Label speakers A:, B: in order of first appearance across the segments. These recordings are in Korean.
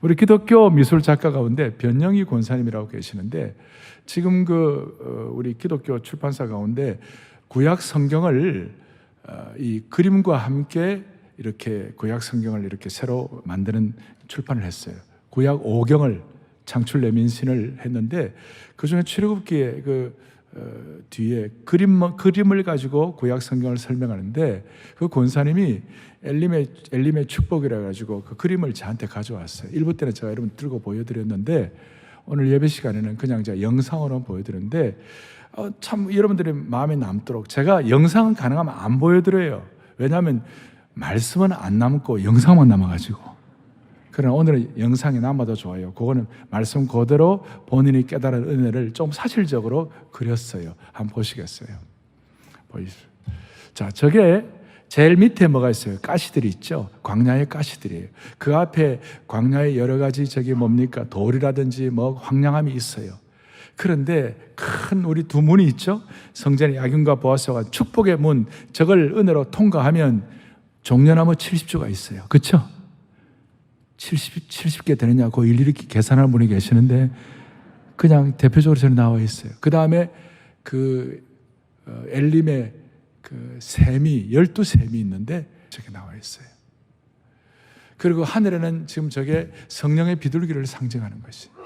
A: 우리 기독교 미술 작가 가운데 변영희 권사님이라고 계시는데 지금 우리 기독교 출판사 가운데 구약 성경을 이 그림과 함께 이렇게 구약 성경을 이렇게 새로 만드는 출판을 했어요. 구약 5경을 창출 내민신을 했는데 그 중에 출애굽기에 뒤에 그림을 가지고 구약 성경을 설명하는데 그 권사님이 엘림의 축복이라 가지고 그 그림을 저한테 가져왔어요. 1부 때는 제가 여러분 들고 보여드렸는데 오늘 예배 시간에는 그냥 제가 영상으로 보여드렸는데 참 여러분들의 마음에 남도록 제가 영상은 가능하면 안 보여드려요. 왜냐하면 말씀은 안 남고 영상만 남아가지고. 그러나 오늘은 영상이 남아도 좋아요. 그거는 말씀 그대로 본인이 깨달은 은혜를 좀 사실적으로 그렸어요. 한번 보시겠어요? 보이시죠? 자, 저게 제일 밑에 뭐가 있어요? 가시들이 있죠? 광야의 가시들이에요. 그 앞에 광야의 여러 가지 저게 뭡니까? 돌이라든지 뭐 황량함이 있어요. 그런데 큰 우리 두 문이 있죠? 성전의 야긴과 보아스와 축복의 문, 저걸 은혜로 통과하면 종려나무 70주가 있어요. 그렇죠? 70개 되느냐고 일일이 계산하는 분이 계시는데 그냥 대표적으로 저는 나와 있어요. 그 다음에 엘림의 샘이 12샘이 있는데 저게 나와 있어요. 그리고 하늘에는 지금 저게 성령의 비둘기를 상징하는 것이에요.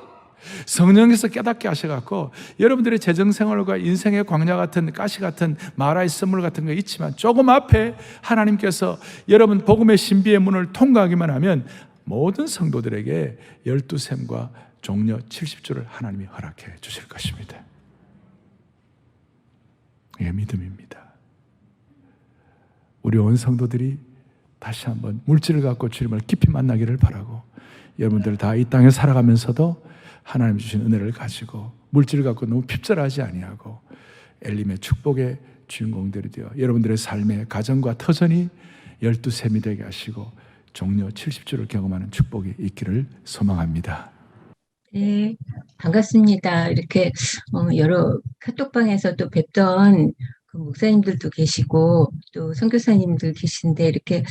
A: 성령께서 깨닫게 하셔갖고 여러분들의 재정생활과 인생의 광야 같은 가시 같은 마라의 선물 같은 거 있지만 조금 앞에 하나님께서 여러분 복음의 신비의 문을 통과하기만 하면 모든 성도들에게 12샘과 종려 70주를 하나님이 허락해 주실 것입니다. 이게 믿음입니다. 우리 온 성도들이 다시 한번 물질을 갖고 주님을 깊이 만나기를 바라고 여러분들 다 이 땅에 살아가면서도 하나님 주신 은혜를 가지고 물질을 갖고 너무 핍절하지 아니하고 엘림의 축복의 주인공들이 되어 여러분들의 삶의 가정과 터전이 12샘이 되게 하시고 종려 70주를 경험하는 축복이 있기를 소망합니다.
B: 네, 반갑습니다. 이렇게 여러 카톡방에서도 뵙던 그 목사님들도 계시고 또 선교사님들 계신데 이렇게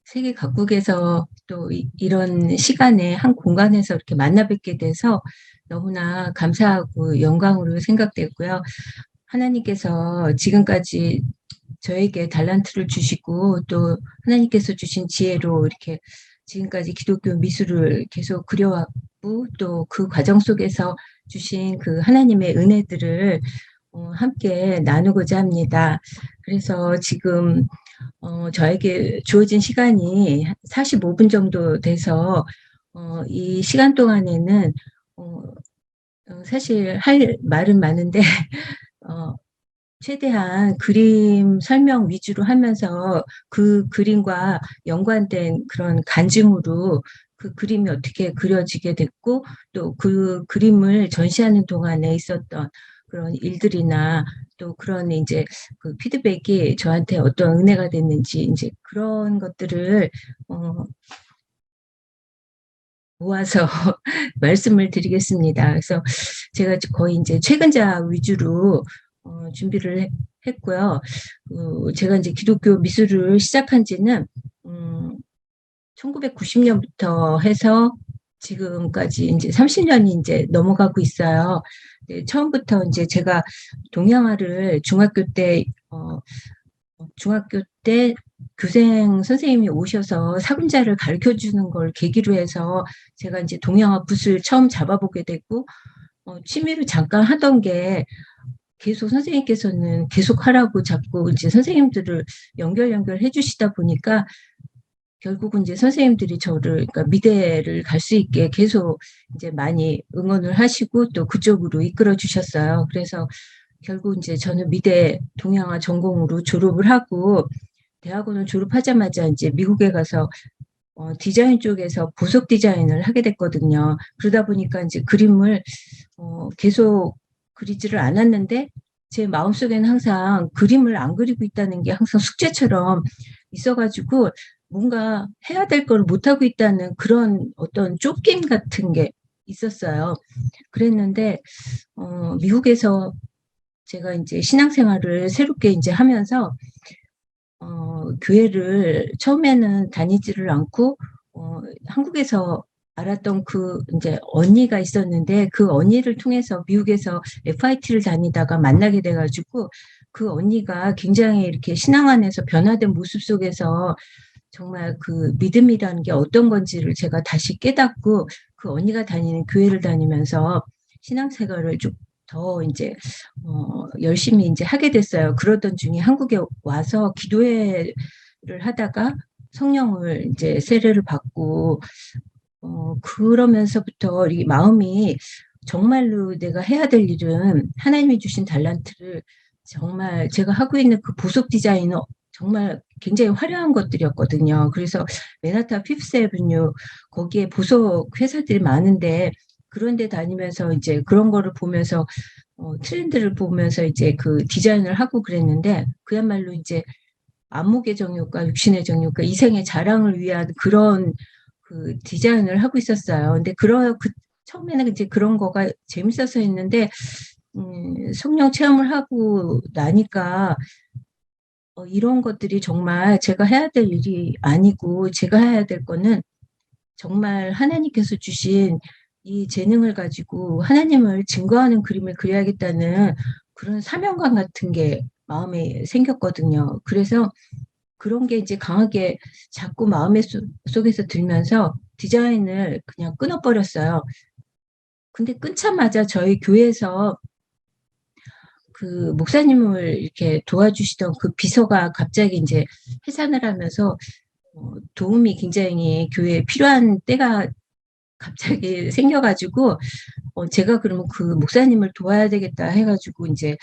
B: 세계 각국에서 또 이런 시간에 한 공간에서 이렇게 만나 뵙게 돼서 너무나 감사하고 영광으로 생각되고요. 하나님께서 지금까지 저에게 달란트를 주시고 또 하나님께서 주신 지혜로 이렇게 지금까지 기독교 미술을 계속 그려왔고 또 그 과정 속에서 주신 그 하나님의 은혜들을 함께 나누고자 합니다. 그래서 지금 저에게 주어진 시간이 45분 정도 돼서 이 시간 동안에는 사실 할 말은 많은데 최대한 그림 설명 위주로 하면서 그 그림과 연관된 그런 간증으로 그 그림이 어떻게 그려지게 됐고 또 그 그림을 전시하는 동안에 있었던 그런 일들이나 또 그런 이제 그 피드백이 저한테 어떤 은혜가 됐는지 이제 그런 것들을 모아서 말씀을 드리겠습니다. 그래서 제가 거의 이제 최근자 위주로 준비를 했고요. 제가 이제 기독교 미술을 시작한 지는 1990년부터 해서 지금까지 이제 30년이 이제 넘어가고 있어요. 네, 처음부터 이제 제가 동양화를 중학교 때 교생 선생님이 오셔서 사군자를 가르쳐 주는 걸 계기로 해서 제가 이제 동양화 붓을 처음 잡아보게 됐고 취미로 잠깐 하던 게 계속 선생님께서는 계속 하라고 자꾸 이제 선생님들을 연결해 주시다 보니까 결국은 이제 선생님들이 저를 그러니까 미대를 갈 수 있게 계속 이제 많이 응원을 하시고 또 그쪽으로 이끌어 주셨어요. 그래서 결국 이제 저는 미대 동양화 전공으로 졸업을 하고 대학원을 졸업하자마자 이제 미국에 가서 디자인 쪽에서 보석 디자인을 하게 됐거든요. 그러다 보니까 이제 그림을 계속 그리지를 않았는데 제 마음속에는 항상 그림을 안 그리고 있다는 게 항상 숙제처럼 있어가지고 뭔가 해야 될 걸 못하고 있다는 그런 어떤 쫓김 같은 게 있었어요. 그랬는데 미국에서 제가 이제 신앙생활을 새롭게 이제 하면서 교회를 처음에는 다니지를 않고 한국에서 알았던 그 이제 언니가 있었는데 그 언니를 통해서 미국에서 FIT를 다니다가 만나게 돼가지고 그 언니가 굉장히 이렇게 신앙 안에서 변화된 모습 속에서 정말 그 믿음이라는 게 어떤 건지를 제가 다시 깨닫고 그 언니가 다니는 교회를 다니면서 신앙생활을 좀 더 이제 열심히 이제 하게 됐어요. 그러던 중에 한국에 와서 기도회를 하다가 성령을 이제 세례를 받고 그러면서부터 이 마음이 정말로 내가 해야 될 일은 하나님이 주신 달란트를 정말 제가 하고 있는 그 보석 디자인은 정말 굉장히 화려한 것들이었거든요. 그래서 맨하탄 피프스 애비뉴 거기에 보석 회사들이 많은데 그런 데 다니면서 이제 그런 거를 보면서 트렌드를 보면서 이제 그 디자인을 하고 그랬는데 그야말로 이제 안목의 정욕과 육신의 정욕과 이생의 자랑을 위한 그런 그 디자인을 하고 있었어요. 근데 처음에는 이제 그런 거가 재밌어서 했는데, 성령 체험을 하고 나니까, 이런 것들이 정말 제가 해야 될 일이 아니고, 제가 해야 될 거는 정말 하나님께서 주신 이 재능을 가지고 하나님을 증거하는 그림을 그려야겠다는 그런 사명감 같은 게 마음에 생겼거든요. 그래서 그런 게 이제 강하게 자꾸 마음의 속에서 들면서 디자인을 그냥 끊어버렸어요. 근데 끊자마자 저희 교회에서 그 목사님을 이렇게 도와주시던 그 비서가 갑자기 이제 해산을 하면서 도움이 굉장히 교회에 필요한 때가 갑자기 생겨가지고 제가 그러면 그 목사님을 도와야 되겠다 해가지고 이제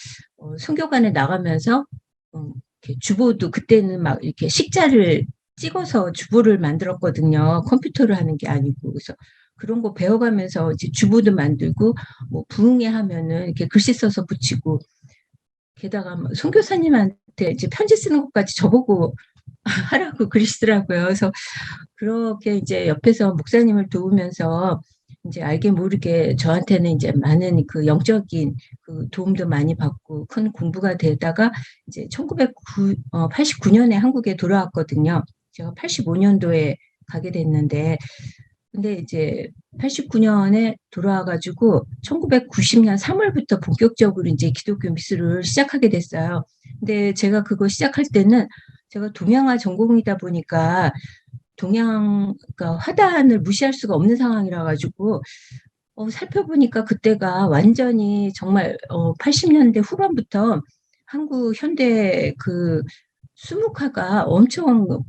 B: 선교관에 나가면서 이렇게 주보도 그때는 막 이렇게 식자를 찍어서 주보를 만들었거든요. 컴퓨터로 하는 게 아니고 그래서 그런 거 배워가면서 이제 주보도 만들고 뭐 부흥회 하면은 이렇게 글씨 써서 붙이고 게다가 뭐 선교사님한테 이제 편지 쓰는 것까지 저보고 하라고 그러시더라고요. 그래서 그렇게 이제 옆에서 목사님을 도우면서 이제 알게 모르게 저한테는 이제 많은 그 영적인 그 도움도 많이 받고 큰 공부가 되다가 이제 1989년에 한국에 돌아왔거든요. 제가 85년도에 가게 됐는데, 근데 이제 89년에 돌아와가지고 1990년 3월부터 본격적으로 이제 기독교 미술을 시작하게 됐어요. 근데 제가 그거 시작할 때는 제가 동양화 전공이다 보니까 그러니까 화단을 무시할 수가 없는 상황이라 가지고 살펴보니까 그때가 완전히 정말 80년대 후반부터 한국 현대 그 수묵화가 엄청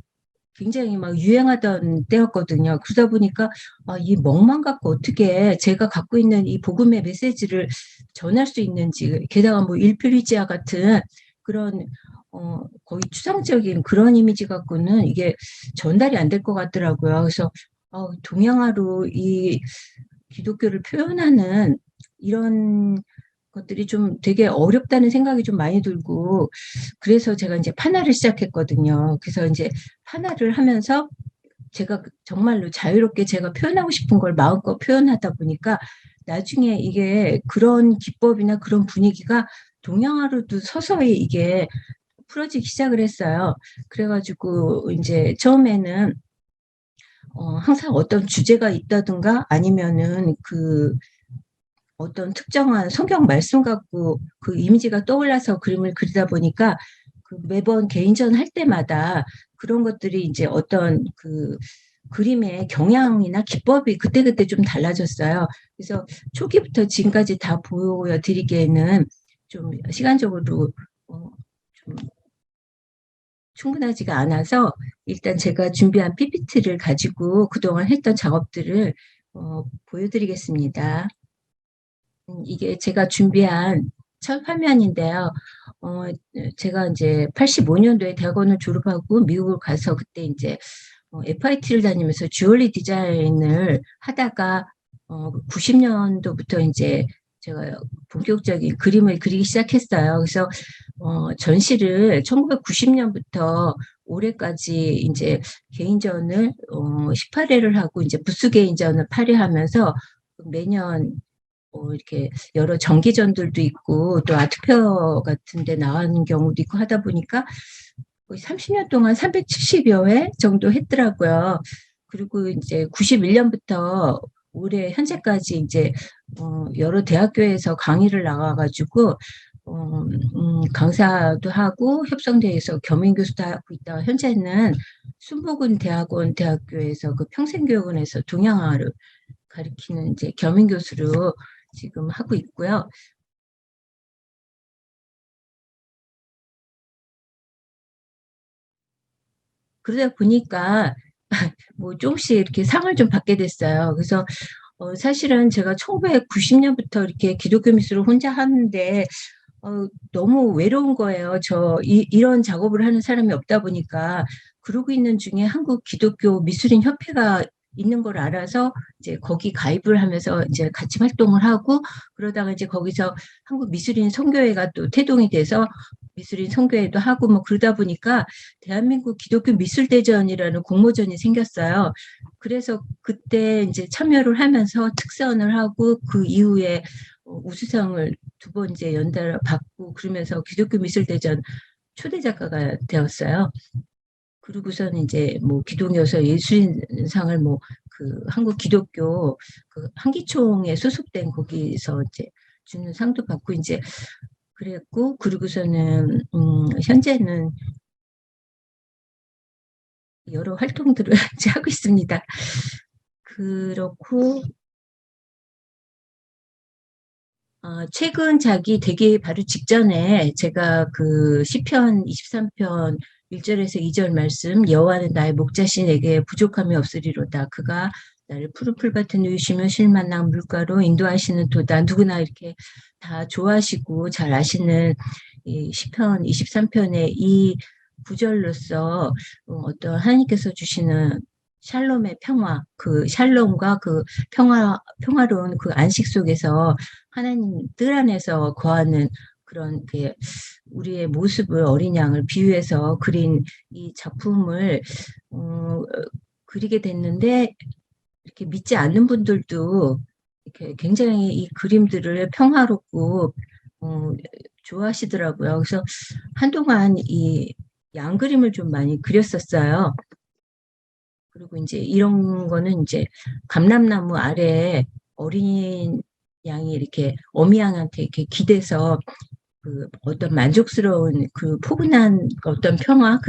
B: 굉장히 막 유행하던 때였거든요. 그러다 보니까 이 멍만 갖고 어떻게 제가 갖고 있는 이 복음의 메시지를 전할 수 있는지, 게다가 뭐 일필이지아 같은 그런 거의 추상적인 그런 이미지 갖고는 이게 전달이 안 될 것 같더라고요. 그래서 동양화로 이 기독교를 표현하는 이런 것들이 좀 되게 어렵다는 생각이 좀 많이 들고 그래서 제가 이제 판화를 시작했거든요. 그래서 이제 판화를 하면서 제가 정말로 자유롭게 제가 표현하고 싶은 걸 마음껏 표현하다 보니까 나중에 이게 그런 기법이나 그런 분위기가 동양화로도 서서히 이게 풀어지기 시작을 했어요. 그래가지고 이제 처음에는 항상 어떤 주제가 있다든가 아니면은 그 어떤 특정한 성경 말씀 갖고 그 이미지가 떠올라서 그림을 그리다 보니까 그 매번 개인전 할 때마다 그런 것들이 이제 어떤 그 그림의 경향이나 기법이 그때그때 좀 달라졌어요. 그래서 초기부터 지금까지 다 보여드리기에는 좀 시간적으로 좀 충분하지가 않아서 일단 제가 준비한 PPT를 가지고 그동안 했던 작업들을 보여드리겠습니다. 이게 제가 준비한 첫 화면인데요. 제가 이제 85년도에 대학원을 졸업하고 미국을 가서 그때 이제 FIT를 다니면서 주얼리 디자인을 하다가 90년도부터 이제 제가 본격적인 그림을 그리기 시작했어요. 그래서 전시를 1990년부터 올해까지 이제 개인전을 18회를 하고 이제 부스 개인전을 8회 하면서 매년 이렇게 여러 정기전들도 있고 또 아트페어 같은 데 나가는 경우도 있고 하다 보니까 거의 30년 동안 370여 회 정도 했더라고요. 그리고 이제 91년부터 올해 현재까지 이제 여러 대학교에서 강의를 나가가지고 강사도 하고 협성대에서 겸임교수도 하고 있다. 현재는 순복은 대학교에서 그 평생교육원에서 동양화를 가리키는 이제 겸임교수로 지금 하고 있고요. 그러다 보니까 뭐 조금씩 이렇게 상을 좀 받게 됐어요. 그래서 사실은 제가 1990년부터 이렇게 기독교 미술을 혼자 하는데 너무 외로운 거예요. 이런 작업을 하는 사람이 없다 보니까 그러고 있는 중에 한국 기독교 미술인 협회가 있는 걸 알아서 이제 거기 가입을 하면서 이제 같이 활동을 하고 그러다가 이제 거기서 한국 미술인 선교회가 또 태동이 돼서 미술인 선교회도 하고 뭐 그러다 보니까 대한민국 기독교 미술대전이라는 공모전이 생겼어요. 그래서 그때 이제 참여를 하면서 특선을 하고 그 이후에 우수상을 2번 이제 연달아 받고 그러면서 기독교 미술대전 초대 작가가 되었어요. 그리고서는 이제 뭐 기독여서 예술인상을 뭐 그 한국 기독교 그 한기총에 소속된 거기서 이제 주는 상도 받고 이제 그랬고 그리고서는 현재는 여러 활동들을 이제 하고 있습니다. 그렇고 최근 작이 되기 바로 직전에 제가 그 시편 23편 1절에서 2절 말씀 여호와는 나의 목자시 내게 부족함이 없으리로다. 그가 나를 푸른 풀밭에 누이시며 쉴만한 물가로 인도하시는 도다. 누구나 이렇게 다 좋아하시고 잘 아시는 이 시편 23편의 이 구절로서 어떤 하나님께서 주시는 샬롬의 평화, 그 샬롬과 그 평화로운 그 안식 속에서 하나님 뜰 안에서 거하는 그런 그 우리의 모습을 어린 양을 비유해서 그린 이 작품을 그리게 됐는데 이렇게 믿지 않는 분들도 이렇게 굉장히 이 그림들을 평화롭고 좋아하시더라고요. 그래서 한동안 이 양 그림을 좀 많이 그렸었어요. 그리고 이제 이런 거는 이제 감람나무 아래에 어린 양이 이렇게 어미 양한테 이렇게 기대서 그 어떤 만족스러운 그 포근한 어떤 평화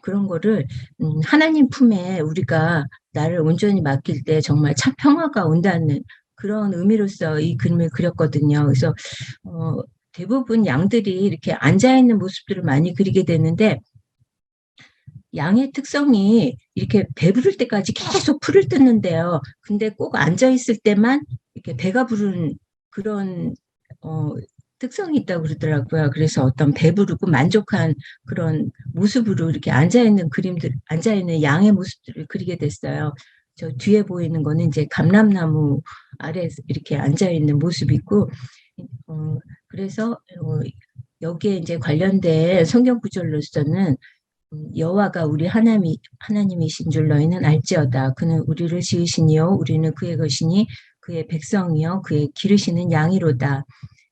B: 그런 거를 하나님 품에 우리가 나를 온전히 맡길 때 정말 참 평화가 온다는 그런 의미로서 이 그림을 그렸거든요. 그래서 대부분 양들이 이렇게 앉아 있는 모습들을 많이 그리게 되는데 양의 특성이 이렇게 배부를 때까지 계속 풀을 뜯는데요. 근데 꼭 앉아 있을 때만 이렇게 배가 부른 그런 특성이 있다고 그러더라고요. 그래서 어떤 배부르고 만족한 그런 모습으로 이렇게 앉아 있는 양의 모습들을 그리게 됐어요. 저 뒤에 보이는 거는 이제 감람나무 아래 이렇게 앉아 있는 모습이고, 그래서 여기에 이제 관련된 성경 구절로서는 여호와가 우리 하나님이신 줄 너희는 알지어다. 그는 우리를 지으시니요 우리는 그의 것이니 그의 백성이요 그의 기르시는 양이로다.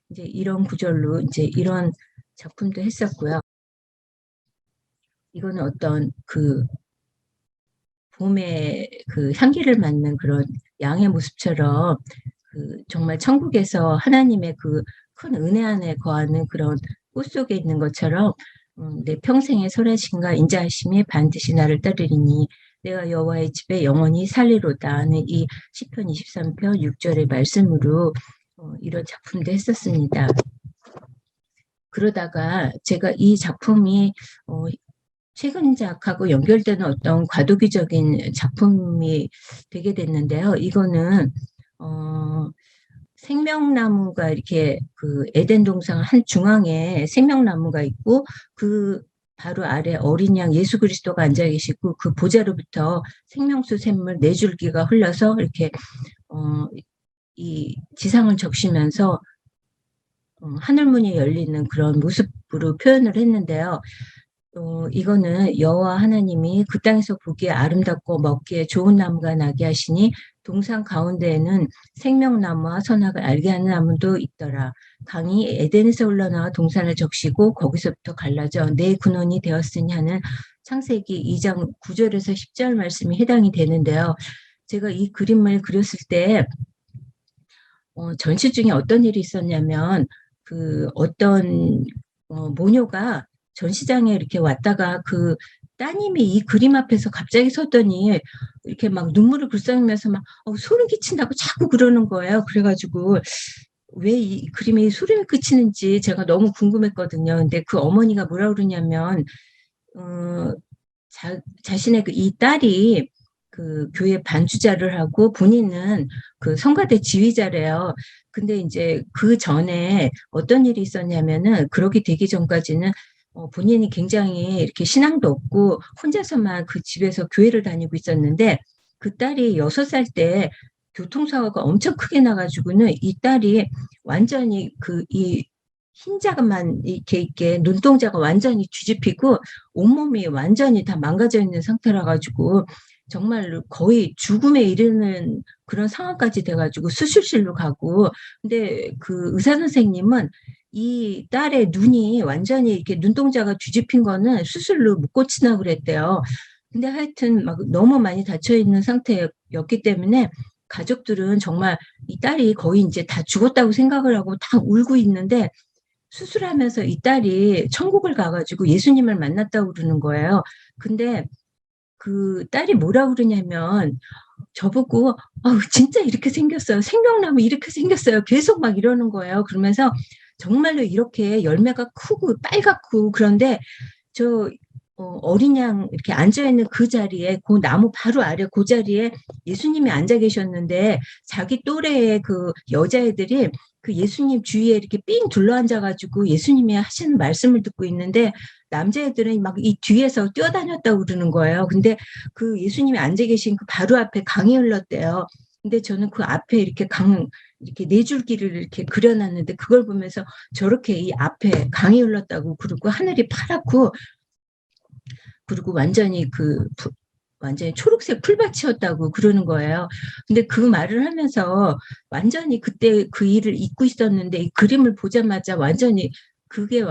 B: 이제 이런 구절로 이제 이런 작품도 했었고요. 이거는 어떤 그 봄의 그 향기를 맡는 그런 양의 모습처럼 그 정말 천국에서 하나님의 그 큰 은혜 안에 거하는 그런 꽃 속에 있는 것처럼 내 평생의 선하심과 인자하심이 반드시 나를 따르리니 내가 여호와의 집에 영원히 살리로다 하는 이 시편 23편 6절의 말씀으로 이런 작품도 했었습니다. 그러다가 제가 이 작품이 최근작하고 연결되는 어떤 과도기적인 작품이 되게 됐는데요. 이거는 생명나무가 이렇게 그 에덴 동산 한 중앙에 생명나무가 있고 그 바로 아래 어린 양 예수 그리스도가 앉아 계시고 그 보좌로부터 생명수 샘물 4줄기가 흘러서 이렇게 이 지상을 적시면서 하늘문이 열리는 그런 모습으로 표현을 했는데요. 이거는 여호와 하나님이 그 땅에서 보기에 아름답고 먹기에 좋은 나무가 나게 하시니 동산 가운데에는 생명나무와 선악을 알게 하는 나무도 있더라. 강이 에덴에서 흘러나와 동산을 적시고 거기서부터 갈라져 내 근원이 되었으니 하는 창세기 2장 9절에서 10절 말씀이 해당이 되는데요. 제가 이 그림을 그렸을 때 전시 중에 어떤 일이 있었냐면 어떤 모녀가 전시장에 이렇게 왔다가 따님이 이 그림 앞에서 갑자기 섰더니 이렇게 막 눈물을 글썽이면서 막 소름 끼친다고 자꾸 그러는 거예요. 그래가지고 왜 이 그림이 소름이 끼치는지 제가 너무 궁금했거든요. 근데 그 어머니가 뭐라 그러냐면 자신의 이 딸이 교회 반주자를 하고 본인은 성가대 지휘자래요. 근데 이제 그 전에 어떤 일이 있었냐면은 그렇게 되기 전까지는 본인이 굉장히 이렇게 신앙도 없고 혼자서만 그 집에서 교회를 다니고 있었는데 그 딸이 6살 때 교통사고가 엄청 크게 나가지고는 이 딸이 완전히 이 흰자만 이렇게 있게 눈동자가 완전히 뒤집히고 온몸이 완전히 다 망가져 있는 상태라 가지고 정말로 거의 죽음에 이르는 그런 상황까지 돼가지고 수술실로 가고, 근데 그 의사 선생님은 이 딸의 눈이 완전히 이렇게 눈동자가 뒤집힌 거는 수술로 못 고치나 그랬대요. 근데 하여튼 막 너무 많이 다쳐 있는 상태였기 때문에 가족들은 정말 이 딸이 거의 이제 다 죽었다고 생각을 하고 다 울고 있는데 수술하면서 이 딸이 천국을 가가지고 예수님을 만났다고 그러는 거예요. 근데 그 딸이 뭐라 그러냐면 저보고 진짜 이렇게 생겼어요. 생명나무 이렇게 생겼어요. 계속 막 이러는 거예요. 그러면서 정말로 이렇게 열매가 크고 빨갛고 그런데 저 어린 양 이렇게 앉아있는 그 자리에 그 나무 바로 아래 그 자리에 예수님이 앉아 계셨는데 자기 또래의 그 여자애들이 그 예수님 주위에 이렇게 삥 둘러앉아가지고 예수님이 하시는 말씀을 듣고 있는데 남자애들은 막 이 뒤에서 뛰어다녔다고 그러는 거예요. 근데 그 예수님이 앉아 계신 그 바로 앞에 강이 흘렀대요. 근데 저는 그 앞에 이렇게 이렇게 네 줄기를 이렇게 그려놨는데 그걸 보면서 저렇게 이 앞에 강이 흘렀다고 그러고 하늘이 파랗고 그리고 완전히 초록색 풀밭이었다고 그러는 거예요. 근데 그 말을 하면서 완전히 그때 그 일을 잊고 있었는데 이 그림을 보자마자 완전히 그게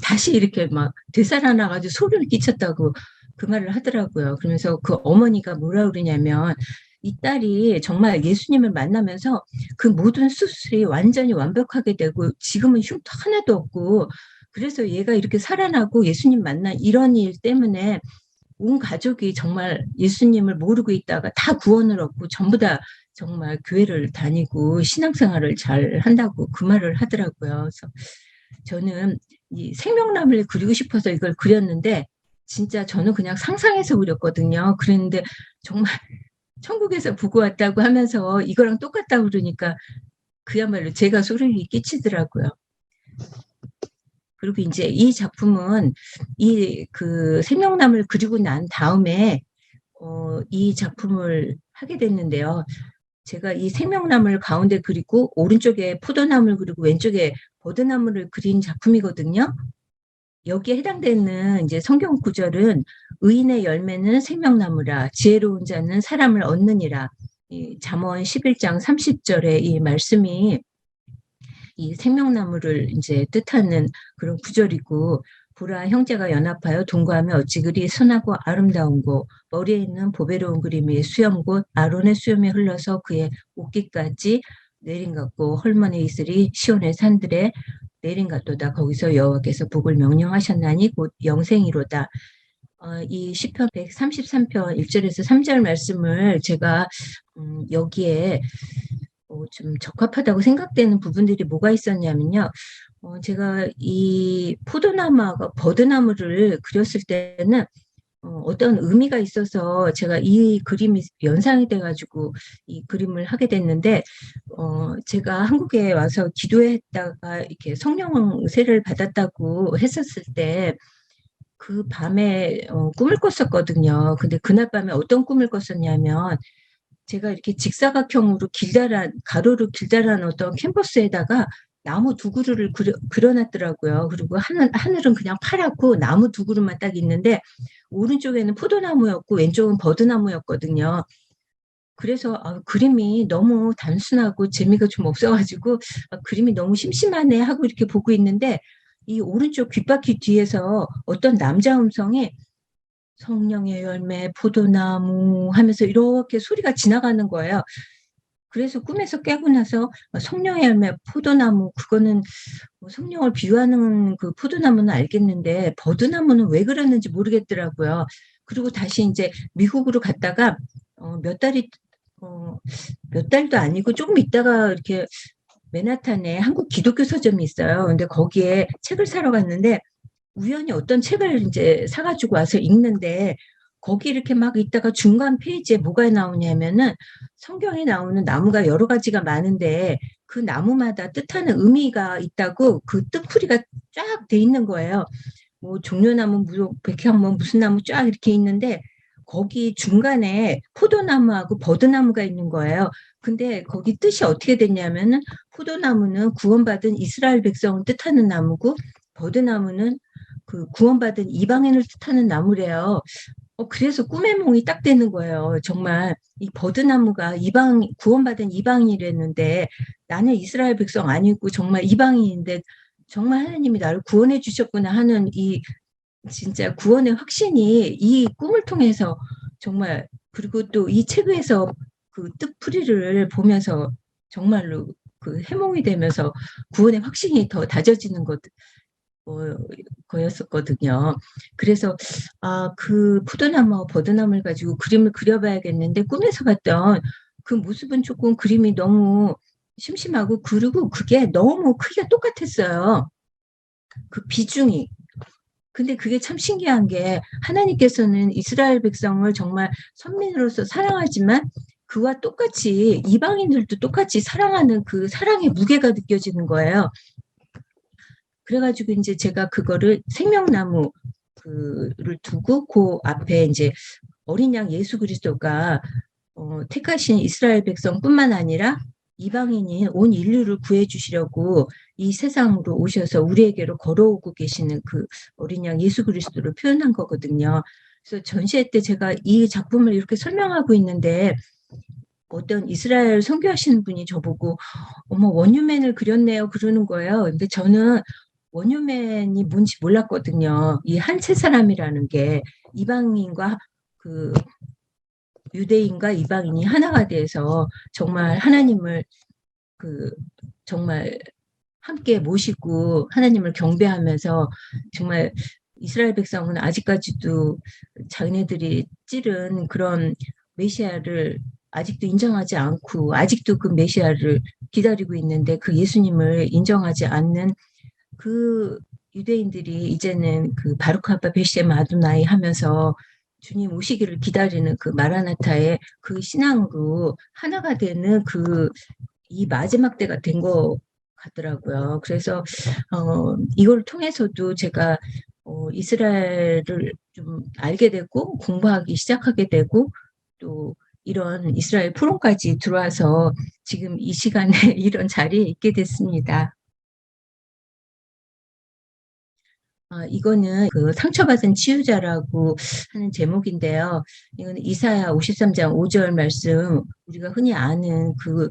B: 다시 이렇게 막 되살아나가지고 소리를 끼쳤다고 그 말을 하더라고요. 그러면서 그 어머니가 뭐라 그러냐면 이 딸이 정말 예수님을 만나면서 그 모든 수술이 완전히 완벽하게 되고 지금은 흉터 하나도 없고 그래서 얘가 이렇게 살아나고 예수님 만난 이런 일 때문에 온 가족이 정말 예수님을 모르고 있다가 다 구원을 얻고 전부 다 정말 교회를 다니고 신앙생활을 잘 한다고 그 말을 하더라고요. 그래서 저는 이 생명나무를 그리고 싶어서 이걸 그렸는데 진짜 저는 그냥 상상해서 그렸거든요. 그랬는데 정말 천국에서 보고 왔다고 하면서 이거랑 똑같다고 그러니까 그야말로 제가 소름이 끼치더라고요. 그리고 이제 이 작품은 생명나무를 그리고 난 다음에 이 작품을 하게 됐는데요. 제가 이 생명나무를 가운데 그리고 오른쪽에 포도나무를 그리고 왼쪽에 버드나무를 그린 작품이거든요. 여기에 해당되는 이제 성경 구절은 의인의 열매는 생명나무라 지혜로운 자는 사람을 얻느니라. 이 잠언 11장 30절에 이 말씀이 이 생명나무를 이제 뜻하는 그런 구절이고 보라 형제가 연합하여 동거하며 어찌 그리 선하고 아름다운고 머리에 있는 보배로운 그림이 수염곧 아론의 수염에 흘러서 그의 옷깃까지 내린 같고 헐몬의 이슬이 시온의 산들에 내린 같도다. 거기서 여호와께서 복을 명령하셨나니 곧 영생이로다. 이 시편 133편 1절에서 3절 말씀을 제가 여기에 좀 적합하다고 생각되는 부분들이 뭐가 있었냐면요. 제가 이 포도나무하고 버드나무를 그렸을 때는 어떤 의미가 있어서 제가 이 그림이 연상이 돼가지고 이 그림을 하게 됐는데, 제가 한국에 와서 기도했다가 이렇게 성령 세례를 받았다고 했었을 때, 그 밤에 꿈을 꿨었거든요. 근데 그날 밤에 어떤 꿈을 꿨었냐면, 제가 이렇게 직사각형으로 가로로 길다란 어떤 캔버스에다가 나무 두 그루를 그려놨더라고요. 그리고 하늘은 그냥 파랗고 나무 두 그루만 딱 있는데 오른쪽에는 포도나무였고 왼쪽은 버드나무였거든요. 그래서 그림이 너무 단순하고 재미가 좀 없어가지고 그림이 너무 심심하네 하고 이렇게 보고 있는데 이 오른쪽 귓바퀴 뒤에서 어떤 남자 음성이 성령의 열매, 포도나무 하면서 이렇게 소리가 지나가는 거예요. 그래서 꿈에서 깨고 나서 성령의 열매, 포도나무, 그거는 뭐 성령을 비유하는 그 포도나무는 알겠는데 버드나무는 왜 그러는지 모르겠더라고요. 그리고 다시 이제 미국으로 갔다가 몇 달이 몇 달도 아니고 조금 있다가 이렇게 맨하탄에 한국 기독교 서점이 있어요. 근데 거기에 책을 사러 갔는데 우연히 어떤 책을 이제 사가지고 와서 읽는데 거기 이렇게 막 있다가 중간 페이지에 뭐가 나오냐면은 성경에 나오는 나무가 여러 가지가 많은데 그 나무마다 뜻하는 의미가 있다고 그 뜻풀이가 쫙 돼 있는 거예요. 뭐 종려나무, 백향뭐 무슨 나무 쫙 이렇게 있는데 거기 중간에 포도나무하고 버드나무가 있는 거예요. 근데 거기 뜻이 어떻게 됐냐면은 포도나무는 구원받은 이스라엘 백성을 뜻하는 나무고 버드나무는 그 구원받은 이방인을 뜻하는 나무래요. 그래서 꿈의 몽이 딱 되는 거예요. 정말 이 버드나무가 구원받은 이방인이랬는데 나는 이스라엘 백성 아니고 정말 이방인인데 정말 하나님이 나를 구원해 주셨구나 하는 이 진짜 구원의 확신이 이 꿈을 통해서 정말 그리고 또 이 책에서 그 뜻풀이를 보면서 정말로 그 해몽이 되면서 구원의 확신이 더 다져지는 거였었거든요. 그래서 그 포도나무와 버드나무를 가지고 그림을 그려봐야겠는데 꿈에서 봤던 그 모습은 조금 그림이 너무 심심하고 그리고 그게 너무 크기가 똑같았어요. 그 비중이. 근데 그게 참 신기한 게 하나님께서는 이스라엘 백성을 정말 선민으로서 사랑하지만 그와 똑같이 이방인들도 똑같이 사랑하는 그 사랑의 무게가 느껴지는 거예요. 그래가지고 이제 제가 그거를 생명나무 그를 두고 그 앞에 이제 어린 양 예수 그리스도가 택하신 이스라엘 백성뿐만 아니라 이방인인 온 인류를 구해주시려고 이 세상으로 오셔서 우리에게로 걸어오고 계시는 그 어린 양 예수 그리스도를 표현한 거거든요. 그래서 전시회 때 제가 이 작품을 이렇게 설명하고 있는데 어떤 이스라엘 선교하시는 분이 저보고 어머 원유맨을 그렸네요 그러는 거예요. 근데 저는 원유맨이 뭔지 몰랐거든요. 이 한 채 사람이라는 게 이방인과 그 유대인과 이방인이 하나가 돼서 정말 하나님을 그 정말 함께 모시고 하나님을 경배하면서 정말 이스라엘 백성은 아직까지도 자기네들이 찌른 그런 메시아를 아직도 인정하지 않고 아직도 그 메시아를 기다리고 있는데 그 예수님을 인정하지 않는 그 유대인들이 이제는 그 바루크 아바 베셈 아도나이 하면서 주님 오시기를 기다리는 그 마라나타의 그 신앙으로 하나가 되는 그 이 마지막 때가 된 것 같더라고요. 그래서 이걸 통해서도 제가 이스라엘을 좀 알게 되고 공부하기 시작하게 되고 또 이런 이스라엘 포럼까지 들어와서 지금 이 시간에 이런 자리에 있게 됐습니다. 이거는 그 상처받은 치유자라고 하는 제목인데요. 이거는 이사야 53장 5절 말씀, 우리가 흔히 아는 그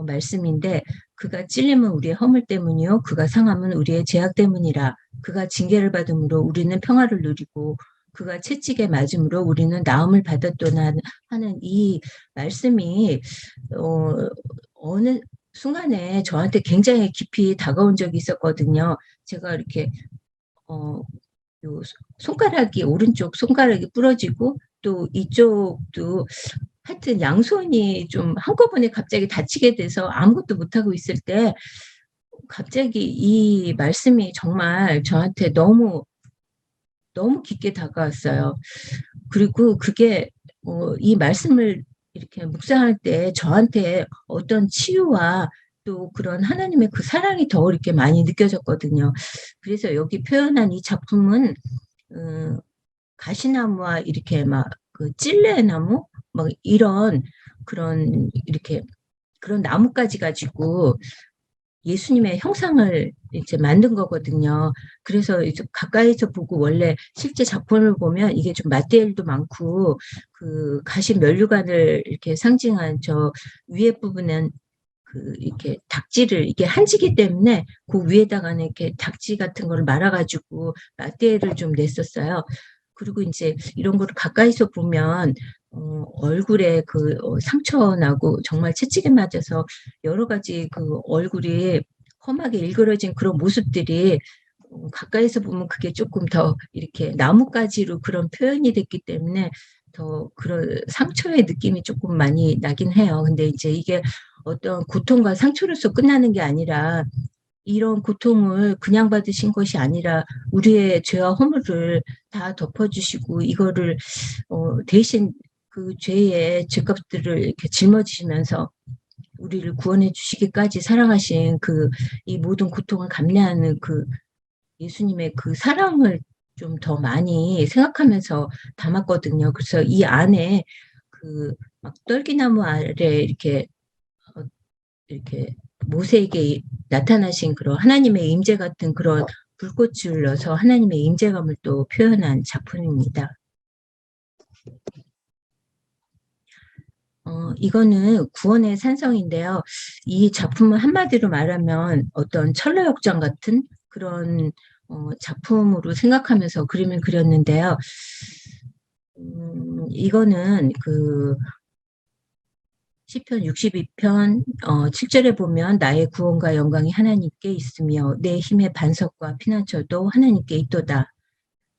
B: 말씀인데, 그가 찔림은 우리의 허물 때문이요, 그가 상함은 우리의 죄악 때문이라. 그가 징계를 받음으로 우리는 평화를 누리고, 그가 채찍에 맞음으로 우리는 나음을 받았도다 하는 이 말씀이 어느 순간에 저한테 굉장히 깊이 다가온 적이 있었거든요. 제가 이렇게 요 손가락이 오른쪽 손가락이 부러지고 또 이쪽도 하여튼 양손이 좀 한꺼번에 갑자기 다치게 돼서 아무것도 못하고 있을 때 갑자기 이 말씀이 정말 저한테 너무 깊게 다가왔어요. 그리고 그게 이 말씀을 이렇게 묵상할 때 저한테 어떤 치유와 또 그런 하나님의 그 사랑이 더 이렇게 많이 느껴졌거든요. 그래서 여기 표현한 이 작품은 가시나무와 이렇게 막 그 찔레나무 막 이런 그런 이렇게 그런 나무까지 가지고 예수님의 형상을 이제 만든 거거든요. 그래서 이제 가까이서 보고 원래 실제 작품을 보면 이게 좀 마테리얼도 많고 그 가시 면류관을 이렇게 상징한 저 위에 부분은 그 이렇게 닭지를 이게 한지기 때문에 그 위에다가는 이렇게 닭지 같은 거를 말아가지고 마테리얼을 좀 냈었어요. 그리고 이제 이런 거를 가까이서 보면 얼굴에 상처 나고 정말 채찍에 맞아서 여러 가지 그 얼굴이 험하게 일그러진 그런 모습들이 가까이서 보면 그게 조금 더 이렇게 나뭇가지로 그런 표현이 됐기 때문에 더 그런 상처의 느낌이 조금 많이 나긴 해요. 근데 이제 이게 어떤 고통과 상처로서 끝나는 게 아니라, 이런 고통을 그냥 받으신 것이 아니라 우리의 죄와 허물을 다 덮어주시고 이거를 대신 그 죄의 죄값들을 이렇게 짊어지시면서 우리를 구원해 주시기까지 사랑하신 이 모든 고통을 감내하는 예수님의 그 사랑을 좀 더 많이 생각하면서 담았거든요. 그래서 이 안에 막 떨기나무 아래 어, 이렇게 모세에게 나타나신 그런 하나님의 임재 같은 그런 불꽃을 넣어서 하나님의 임재감을 또 표현한 작품입니다. 이거는 구원의 산성인데요. 이 작품은 한마디로 말하면 어떤 철로역정 같은 그런 작품으로 생각하면서 그림을 그렸는데요. 이거는 시편 62편 7절에 보면 나의 구원과 영광이 하나님께 있으며 내 힘의 반석과 피난처도 하나님께 있도다.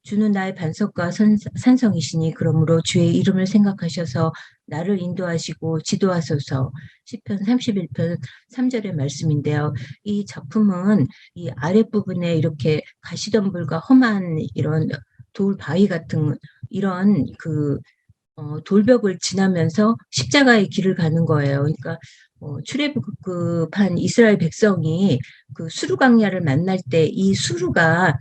B: 주는 나의 반석과 산성이시니 그러므로 주의 이름을 생각하셔서 나를 인도하시고 지도하소서. 시편 31편 3절의 말씀인데요. 이 작품은 이 아랫부분에 이렇게 가시덤불과 험한 이런 돌 바위 같은 이런 돌벽을 지나면서 십자가의 길을 가는 거예요. 그러니까 출애굽한 이스라엘 백성이 그 수르 광야를 만날 때 이 수르가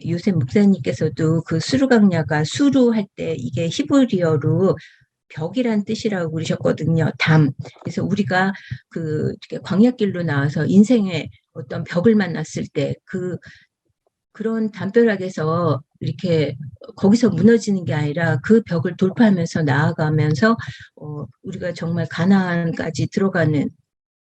B: 요셉 목사님께서도 그 수르 광야가 수루 할 때 이게 히브리어로 벽이란 뜻이라고 그러셨거든요. 담. 그래서 우리가 광야길로 나와서 인생의 어떤 벽을 만났을 때 그런 담벼락에서 이렇게 거기서 무너지는 게 아니라 그 벽을 돌파하면서 나아가면서 우리가 정말 가나안까지 들어가는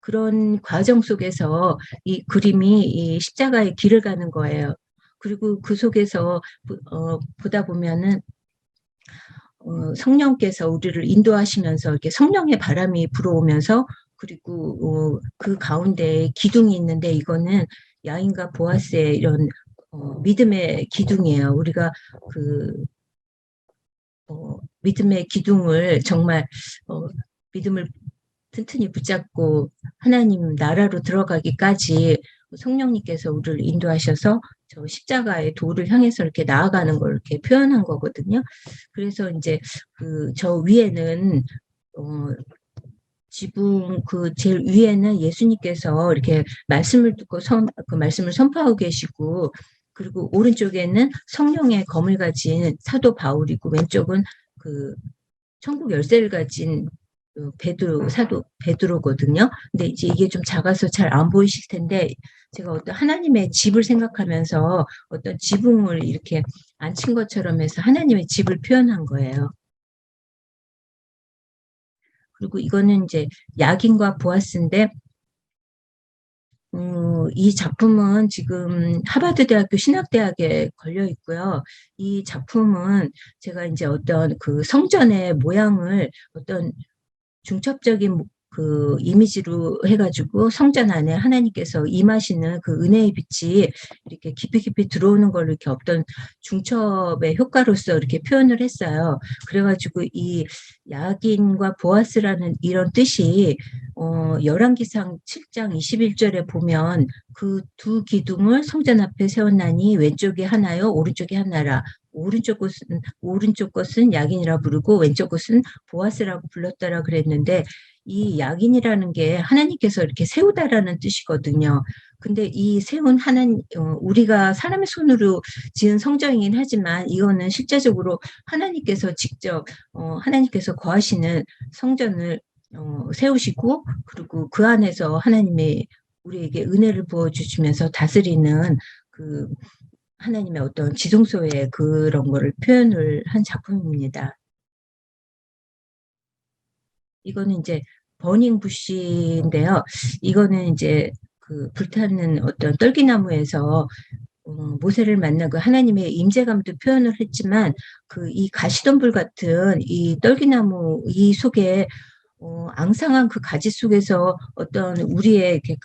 B: 그런 과정 속에서 이 그림이 이 십자가의 길을 가는 거예요. 그리고 그 속에서 보다 보면은 성령께서 우리를 인도하시면서 이렇게 성령의 바람이 불어오면서, 그리고 그 가운데 기둥이 있는데 이거는 야인과 보아스의 이런 믿음의 기둥이에요. 우리가 믿음의 기둥을 정말 믿음을 튼튼히 붙잡고 하나님 나라로 들어가기까지 성령님께서 우리를 인도하셔서 저 십자가의 도를 향해서 이렇게 나아가는 걸 이렇게 표현한 거거든요. 그래서 이제 저 위에는 지붕 제일 위에는 예수님께서 이렇게 말씀을 듣고 그 말씀을 선포하고 계시고, 그리고 오른쪽에는 성령의 검을 가진 사도 바울이고, 왼쪽은 천국 열쇠를 가진 사도 베드로거든요. 근데 이제 이게 좀 작아서 잘 안 보이실 텐데, 제가 어떤 하나님의 집을 생각하면서 어떤 지붕을 이렇게 앉힌 것처럼 해서 하나님의 집을 표현한 거예요. 그리고 이거는 이제 야긴과 보아스인데, 이 작품은 지금 하버드 대학교 신학대학에 걸려 있고요. 이 작품은 제가 이제 어떤 성전의 모양을 어떤 중첩적인 이미지로 해가지고 성전 안에 하나님께서 임하시는 그 은혜의 빛이 이렇게 깊이 깊이 들어오는 걸 이렇게 어떤 중첩의 효과로서 이렇게 표현을 했어요. 그래가지고 이 야긴과 보아스라는 이런 뜻이 열왕기상 7장 21절에 보면 그 두 기둥을 성전 앞에 세웠나니 왼쪽이 하나요 오른쪽이 하나라. 오른쪽 것은 야긴이라 부르고 왼쪽 것은 보아스라고 불렀다라 그랬는데, 이 야긴이라는 게 하나님께서 이렇게 세우다라는 뜻이거든요. 근데 이 세운 우리가 사람의 손으로 지은 성전이긴 하지만 이거는 실제적으로 하나님께서 직접 하나님께서 거하시는 성전을 세우시고, 그리고 그 안에서 하나님의 우리에게 은혜를 부어주시면서 다스리는 하나님의 어떤 지성소의 그런 거를 표현을 한 작품입니다. 이거는 이제 버닝 부시인데요. 이거는 이제 불타는 어떤 떨기나무에서 모세를 만난 그 하나님의 임재감도 표현을 했지만 이 가시덤불 같은 이 떨기나무 이 속에 앙상한 그 가지 속에서 어떤 우리의 이렇게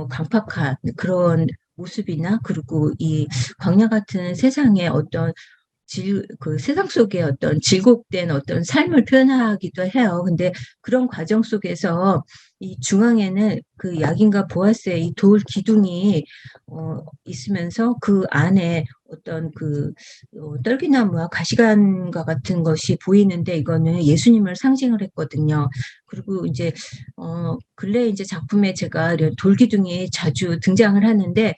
B: 강팍한 그런 모습이나 그리고 이 광야 같은 세상의 어떤 그 세상 속에 어떤 질곡된 어떤 삶을 표현하기도 해요. 근데 그런 과정 속에서 이 중앙에는 그 야긴과 보아스의 이 돌 기둥이 있으면서 그 안에 어떤 그 떨기나무와 가시관과 같은 것이 보이는데 이거는 예수님을 상징을 했거든요. 그리고 이제 근래 이제 작품에 제가 이런 돌 기둥이 자주 등장을 하는데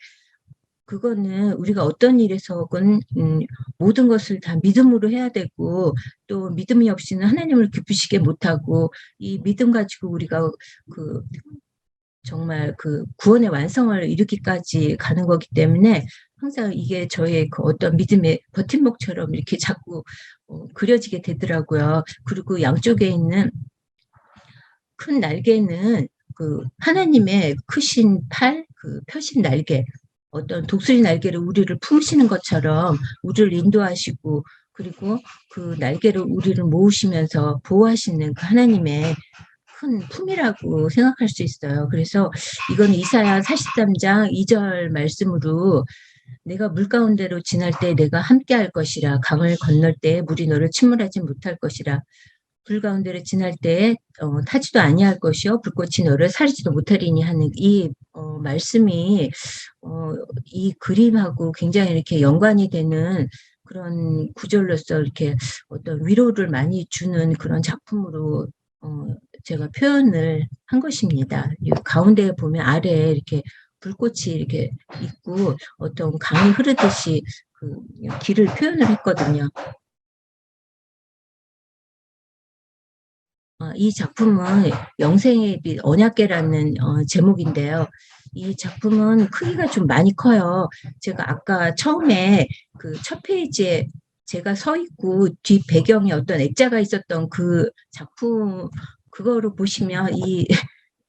B: 그거는 우리가 어떤 일에서건 모든 것을 다 믿음으로 해야 되고 또 믿음이 없이는 하나님을 기쁘시게 못하고 이 믿음 가지고 우리가 정말 그 구원의 완성을 이루기까지 가는 거기 때문에 항상 이게 저의 그 어떤 믿음의 버팀목처럼 이렇게 자꾸 그려지게 되더라고요. 그리고 양쪽에 있는 큰 날개는 그 하나님의 크신 팔, 그 펴신 날개, 어떤 독수리 날개를 우리를 품으시는 것처럼 우리를 인도하시고 그리고 그 날개로 우리를 모으시면서 보호하시는 그 하나님의 큰 품이라고 생각할 수 있어요. 그래서 이건 이사야 43장 2절 말씀으로 내가 물 가운데로 지날 때 내가 함께 할 것이라 강을 건널 때 물이 너를 침몰하지 못할 것이라 불 가운데를 지날 때에 타지도 아니할 것이요 불꽃이 너를 사르지도 못하리니 하는 이 말씀이 이 그림하고 굉장히 이렇게 연관이 되는 그런 구절로서 이렇게 어떤 위로를 많이 주는 그런 작품으로 제가 표현을 한 것입니다. 이 가운데에 보면 아래에 이렇게 불꽃이 이렇게 있고 어떤 강이 흐르듯이 그 길을 표현을 했거든요. 이 작품은 영생의 빛 언약궤라는 제목인데요. 이 작품은 크기가 좀 많이 커요. 제가 아까 처음에 그 첫 페이지에 제가 서 있고 뒷 배경에 어떤 액자가 있었던 그 작품 그거를 보시면 이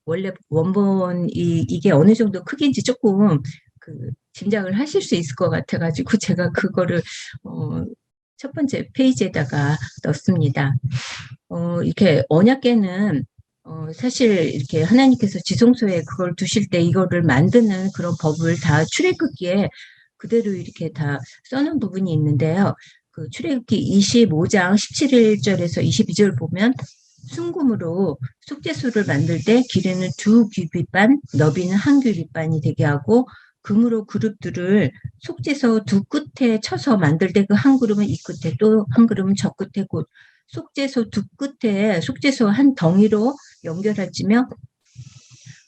B: 원래 원본 이게 어느 정도 크기인지 조금 그 짐작을 하실 수 있을 것 같아가지고 제가 그거를 첫 번째 페이지에다가 넣습니다. 이렇게 언약궤는 사실 이렇게 하나님께서 지성소에 그걸 두실 때 이거를 만드는 그런 법을 다 출애굽기에 그대로 이렇게 다 써놓은 부분이 있는데요. 그 출애굽기 25장 17절에서 22절 보면 순금으로 속죄소를 만들 때 길이는 2규빗반, 너비는 1규빗반이 되게 하고 금으로 그룹들을 속죄소 두 끝에 쳐서 만들 때 그 한 그룹은 이 끝에 또 한 그룹은 저 끝에 곧 속죄소 두 끝에 속죄소 한 덩이로 연결하지며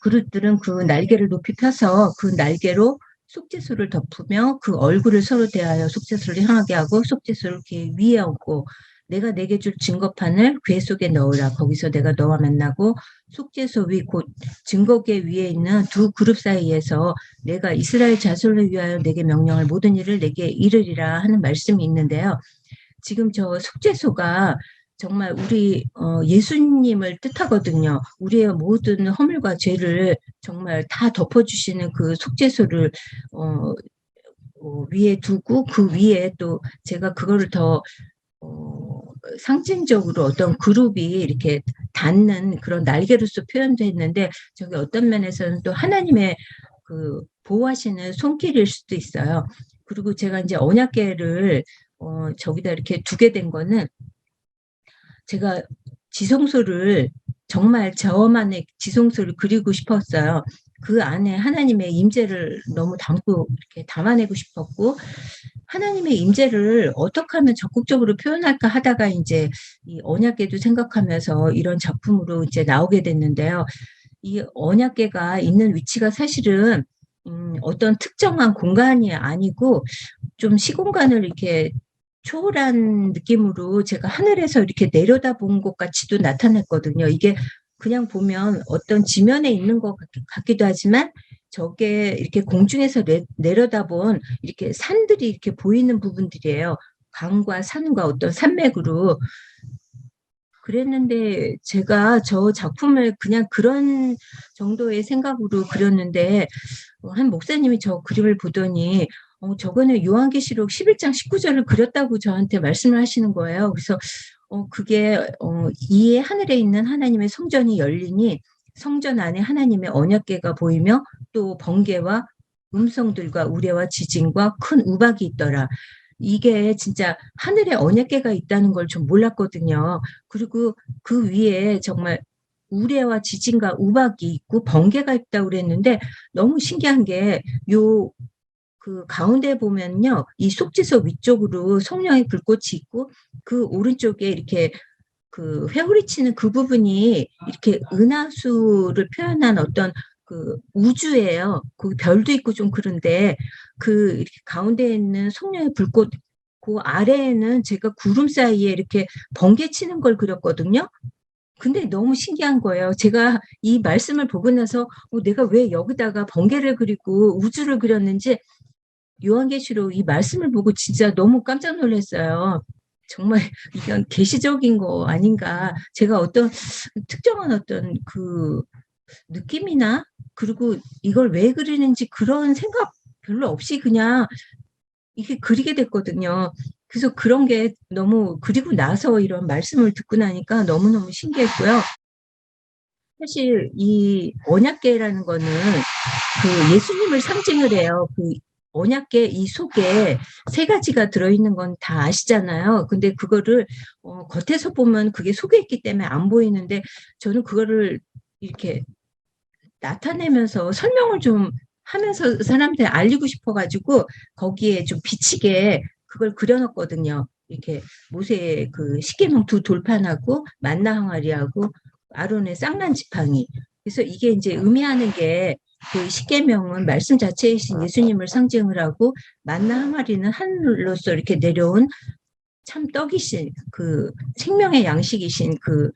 B: 그룹들은 그 날개를 높이 펴서 그 날개로 속죄소를 덮으며 그 얼굴을 서로 대하여 속죄소를 향하게 하고 속죄소를 이렇게 위에 얹고 내가 내게 줄 증거판을 궤 속에 넣으라. 거기서 내가 너와 만나고 속죄소 위 곧 증거궤 위에 있는 두 그룹 사이에서 내가 이스라엘 자손을 위하여 내게 명령할 모든 일을 내게 이르리라 하는 말씀이 있는데요. 지금 저 속죄소가 정말 우리 예수님을 뜻하거든요. 우리의 모든 허물과 죄를 정말 다 덮어주시는 그 속죄소를 위에 두고 그 위에 또 제가 그거를 더 상징적으로 어떤 그룹이 이렇게 닿는 그런 날개로서 표현도 했는데 저기 어떤 면에서는 또 하나님의 그 보호하시는 손길일 수도 있어요. 그리고 제가 이제 언약궤를 저기다 이렇게 두게 된 거는 제가 지성소를 정말 저만의 지성소를 그리고 싶었어요. 그 안에 하나님의 임재를 너무 담고 이렇게 담아내고 싶었고 하나님의 임재를 어떻게 하면 적극적으로 표현할까 하다가 이제 이 언약궤도 생각하면서 이런 작품으로 이제 나오게 됐는데요. 이 언약궤가 있는 위치가 사실은 어떤 특정한 공간이 아니고 좀 시공간을 이렇게 초월한 느낌으로 제가 하늘에서 이렇게 내려다본 것 같이도 나타냈거든요. 이게 그냥 보면 어떤 지면에 있는 것 같기도 하지만 저게 이렇게 공중에서 내려다본 이렇게 산들이 이렇게 보이는 부분들이에요. 강과 산과 어떤 산맥으로. 그랬는데 제가 저 작품을 그냥 그런 정도의 생각으로 그렸는데 한 목사님이 저 그림을 보더니 저거는 요한계시록 11장 19절을 그렸다고 저한테 말씀을 하시는 거예요. 그래서 그게 이에 하늘에 있는 하나님의 성전이 열리니 성전 안에 하나님의 언약궤가 보이며 또 번개와 음성들과 우레와 지진과 큰 우박이 있더라. 이게 진짜 하늘에 언약궤가 있다는 걸 좀 몰랐거든요. 그리고 그 위에 정말 우레와 지진과 우박이 있고 번개가 있다고 그랬는데 너무 신기한 게 그 가운데 보면요, 이 속죄소 위쪽으로 성령의 불꽃이 있고 그 오른쪽에 이렇게 그 회오리치는 그 부분이 이렇게 은하수를 표현한 어떤 그 우주예요. 그 별도 있고 좀 그런데 그 이렇게 가운데에 있는 성령의 불꽃, 그 아래에는 제가 구름 사이에 이렇게 번개 치는 걸 그렸거든요. 근데 너무 신기한 거예요. 제가 이 말씀을 보고 나서 내가 왜 여기다가 번개를 그리고 우주를 그렸는지 요한계시록 이 말씀을 보고 진짜 너무 깜짝 놀랐어요. 정말 이건 계시적인 거 아닌가. 제가 어떤 특정한 어떤 그 느낌이나 그리고 이걸 왜 그리는지 그런 생각 별로 없이 그냥 이게 그리게 됐거든요. 그래서 그런 게 너무 그리고 나서 이런 말씀을 듣고 나니까 너무너무 신기했고요. 사실 이 언약궤라는 거는 그 예수님을 상징을 해요. 그 언약궤 이 속에 세 가지가 들어있는 건 다 아시잖아요. 근데 그거를 겉에서 보면 그게 속에 있기 때문에 안 보이는데 저는 그거를 이렇게 나타내면서 설명을 좀 하면서 사람들한테 알리고 싶어가지고 거기에 좀 비치게 그걸 그려놨거든요. 이렇게 모세의 그 십계명 두 돌판하고 만나 항아리하고 아론의 쌍난 지팡이. 그래서 이게 이제 의미하는 게 그 십계명은 말씀 자체이신 예수님을 상징을 하고 만나 항아리는 하늘로서 이렇게 내려온 참 떡이신 그 생명의 양식이신 그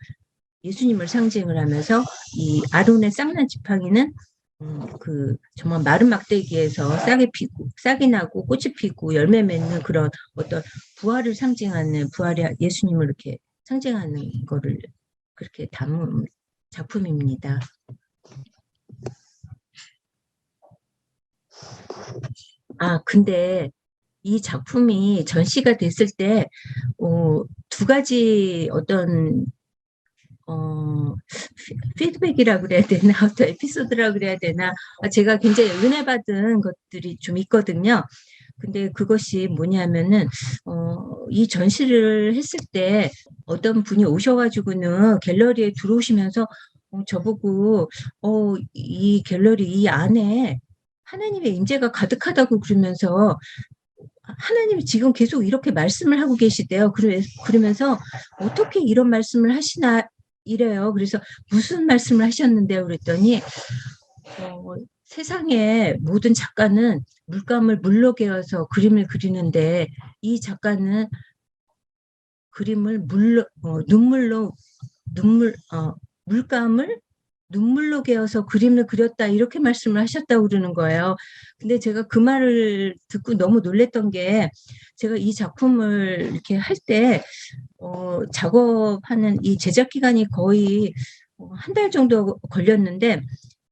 B: 예수님을 상징을 하면서 이 아론의 쌍난 지팡이는 그 정말 마른 막대기에서 싹이 나고 꽃이 피고 열매 맺는 그런 어떤 부활을 상징하는 부활의 예수님을 이렇게 상징하는 거를 그렇게 담은 작품입니다. 근데 이 작품이 전시가 됐을 때, 두 가지 어떤 피드백이라고 그래야 되나, 어떤 에피소드라고 그래야 되나, 제가 굉장히 은혜 받은 것들이 좀 있거든요. 근데 그것이 뭐냐면은, 이 전시를 했을 때 어떤 분이 오셔가지고는 갤러리에 들어오시면서 저보고, 이 갤러리 이 안에 하나님의 임재가 가득하다고 그러면서 하나님이 지금 계속 이렇게 말씀을 하고 계시대요. 그러면서 어떻게 이런 말씀을 하시나 이래요. 그래서 무슨 말씀을 하셨는데요? 그랬더니 세상의 모든 작가는 물감을 물로 개어서 그림을 그리는데 이 작가는 그림을 물감을 눈물로 개어서 그림을 그렸다 이렇게 말씀을 하셨다고 그러는 거예요. 근데 제가 그 말을 듣고 너무 놀랬던 게 제가 이 작품을 이렇게 할 때 작업하는 이 제작 기간이 거의 한 달 정도 걸렸는데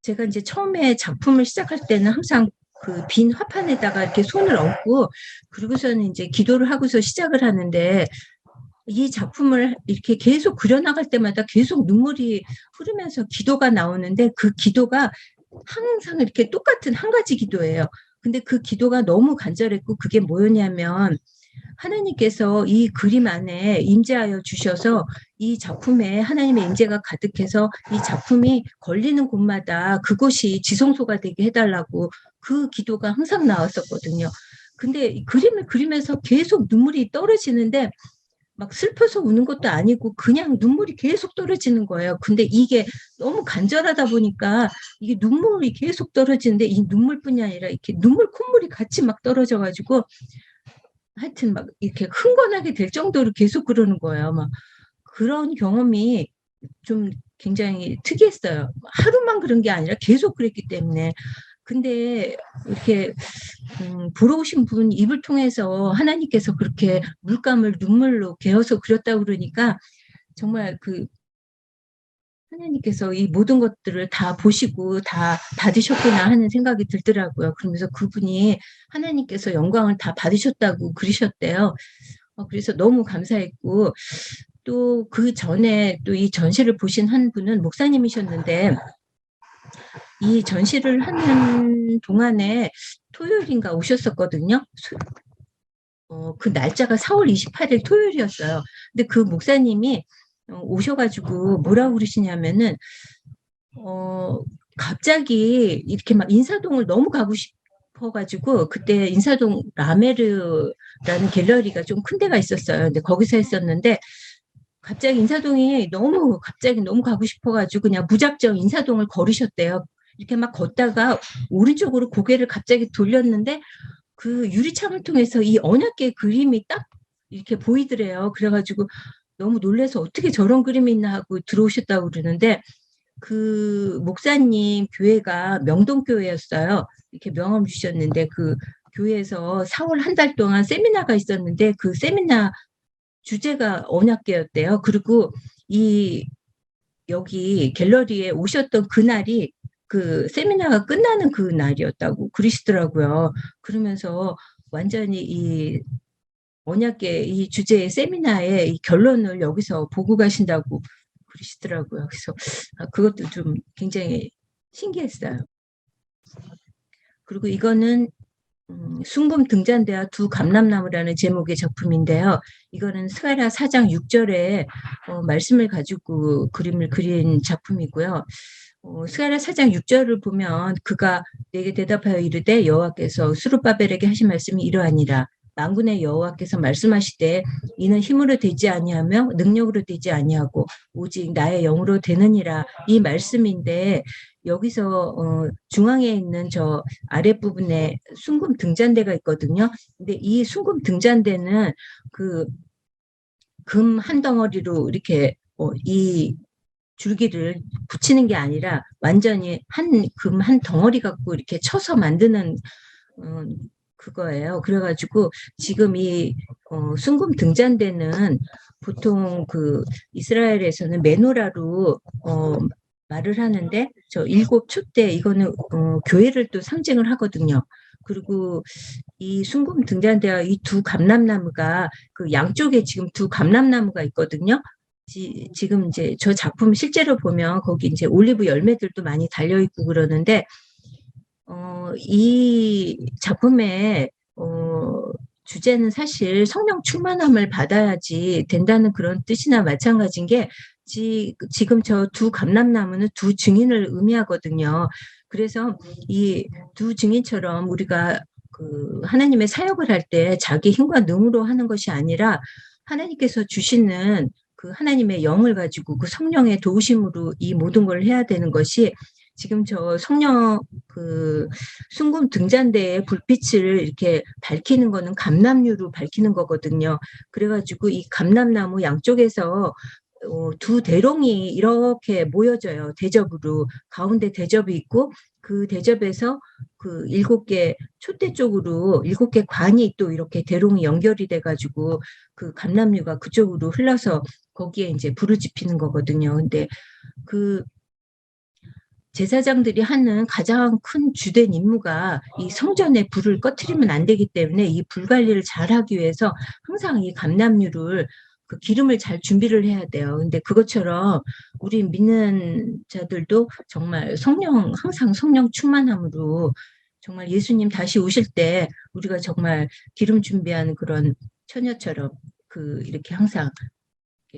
B: 제가 이제 처음에 작품을 시작할 때는 항상 그 빈 화판에다가 이렇게 손을 얹고 그러고서는 이제 기도를 하고서 시작을 하는데 이 작품을 이렇게 계속 그려나갈 때마다 계속 눈물이 흐르면서 기도가 나오는데 그 기도가 항상 이렇게 똑같은 한 가지 기도예요. 근데 그 기도가 너무 간절했고 그게 뭐였냐면 하나님께서 이 그림 안에 임재하여 주셔서 이 작품에 하나님의 임재가 가득해서 이 작품이 걸리는 곳마다 그곳이 지성소가 되게 해달라고 그 기도가 항상 나왔었거든요. 근데 그림을 그리면서 계속 눈물이 떨어지는데 막 슬퍼서 우는 것도 아니고 그냥 눈물이 계속 떨어지는 거예요. 근데 이게 너무 간절하다 보니까 이게 눈물이 계속 떨어지는데 이 눈물뿐이 아니라 이렇게 눈물 콧물이 같이 막 떨어져가지고 하여튼 막 이렇게 흥건하게 될 정도로 계속 그러는 거예요. 막 그런 경험이 좀 굉장히 특이했어요. 하루만 그런 게 아니라 계속 그랬기 때문에. 근데 이렇게 보러 오신 분 입을 통해서 하나님께서 그렇게 물감을 눈물로 개어서 그렸다고 그러니까 정말 그 하나님께서 이 모든 것들을 다 보시고 다 받으셨구나 하는 생각이 들더라고요. 그러면서 그분이 하나님께서 영광을 다 받으셨다고 그러셨대요. 그래서 너무 감사했고, 또 그 전에 또 이 전시를 보신 한 분은 목사님이셨는데, 이 전시를 하는 동안에 토요일인가 오셨었거든요. 그 날짜가 4월 28일 토요일이었어요. 근데 그 목사님이 오셔가지고 뭐라고 그러시냐면은, 갑자기 이렇게 막 인사동을 너무 가고 싶어가지고, 그때 인사동 라메르라는 갤러리가 좀 큰 데가 있었어요. 근데 거기서 했었는데, 갑자기 인사동이 갑자기 너무 가고 싶어가지고 그냥 무작정 인사동을 걸으셨대요. 이렇게 막 걷다가 오른쪽으로 고개를 갑자기 돌렸는데 그 유리창을 통해서 이 언약궤 그림이 딱 이렇게 보이더래요. 그래가지고 너무 놀라서 어떻게 저런 그림이 있나 하고 들어오셨다고 그러는데, 그 목사님 교회가 명동교회였어요. 이렇게 명함 주셨는데, 그 교회에서 4월 한 달 동안 세미나가 있었는데 그 세미나 주제가 언약궤였대요. 그리고 이 여기 갤러리에 오셨던 그날이 그 세미나가 끝나는 그 날이었다고 그러시더라고요. 그러면서 완전히 이 언약궤 이 주제의 세미나의 이 결론을 여기서 보고 가신다고 그러시더라고요. 그래서 그것도 좀 굉장히 신기했어요. 그리고 이거는 순금 등잔대와 두 감람나무라는 제목의 작품인데요. 이거는 스가랴 4장 6절에 말씀을 가지고 그림을 그린 작품이고요. 스가랴 4장 6절을 보면 그가 내게 대답하여 이르되 여호와께서 스룹바벨에게 하신 말씀이 이러하니라. 만군의 여호와께서 말씀하시되 이는 힘으로 되지 아니하며 능력으로 되지 아니하고 오직 나의 영으로 되느니라. 이 말씀인데 여기서 중앙에 있는 저 아랫부분에 순금 등잔대가 있거든요. 근데 이 순금 등잔대는 그 금 한 덩어리로 이렇게 이 줄기를 붙이는 게 아니라 완전히 금 한 덩어리 갖고 이렇게 쳐서 만드는 그거예요. 그래가지고 지금 이 순금 등잔대는 보통 그 이스라엘에서는 메노라로 말을 하는데 저 일곱 촛대 이거는 교회를 또 상징을 하거든요. 그리고 이 순금 등잔대와 이 두 감람나무가 그 양쪽에 지금 두 감람나무가 있거든요. 지금 이제 저 작품 실제로 보면 거기 이제 올리브 열매들도 많이 달려 있고 그러는데 이 작품의 주제는 사실 성령 충만함을 받아야지 된다는 그런 뜻이나 마찬가지인 게 지금 저 두 감람나무는 두 증인을 의미하거든요. 그래서 이 두 증인처럼 우리가 그 하나님의 사역을 할 때 자기 힘과 능으로 하는 것이 아니라 하나님께서 주시는 그 하나님의 영을 가지고 그 성령의 도우심으로 이 모든 걸 해야 되는 것이 지금 저 성령 그 순금 등잔대에 불빛을 이렇게 밝히는 거는 감람류로 밝히는 거거든요. 그래가지고 이 감람나무 양쪽에서 두 대롱이 이렇게 모여져요. 대접으로. 가운데 대접이 있고 그 대접에서 그 7개 촛대 쪽으로 7개 관이 또 이렇게 대롱이 연결이 돼가지고 그 감람류가 그쪽으로 흘러서 거기에 이제 불을 지피는 거거든요. 근데 그 제사장들이 하는 가장 큰 주된 임무가 이 성전에 불을 꺼트리면 안 되기 때문에 이 불 관리를 잘 하기 위해서 항상 이 감람류를 그 기름을 잘 준비를 해야 돼요. 근데 그것처럼 우리 믿는 자들도 정말 항상 성령 충만함으로 정말 예수님 다시 오실 때 우리가 정말 기름 준비하는 그런 처녀처럼 그 이렇게 항상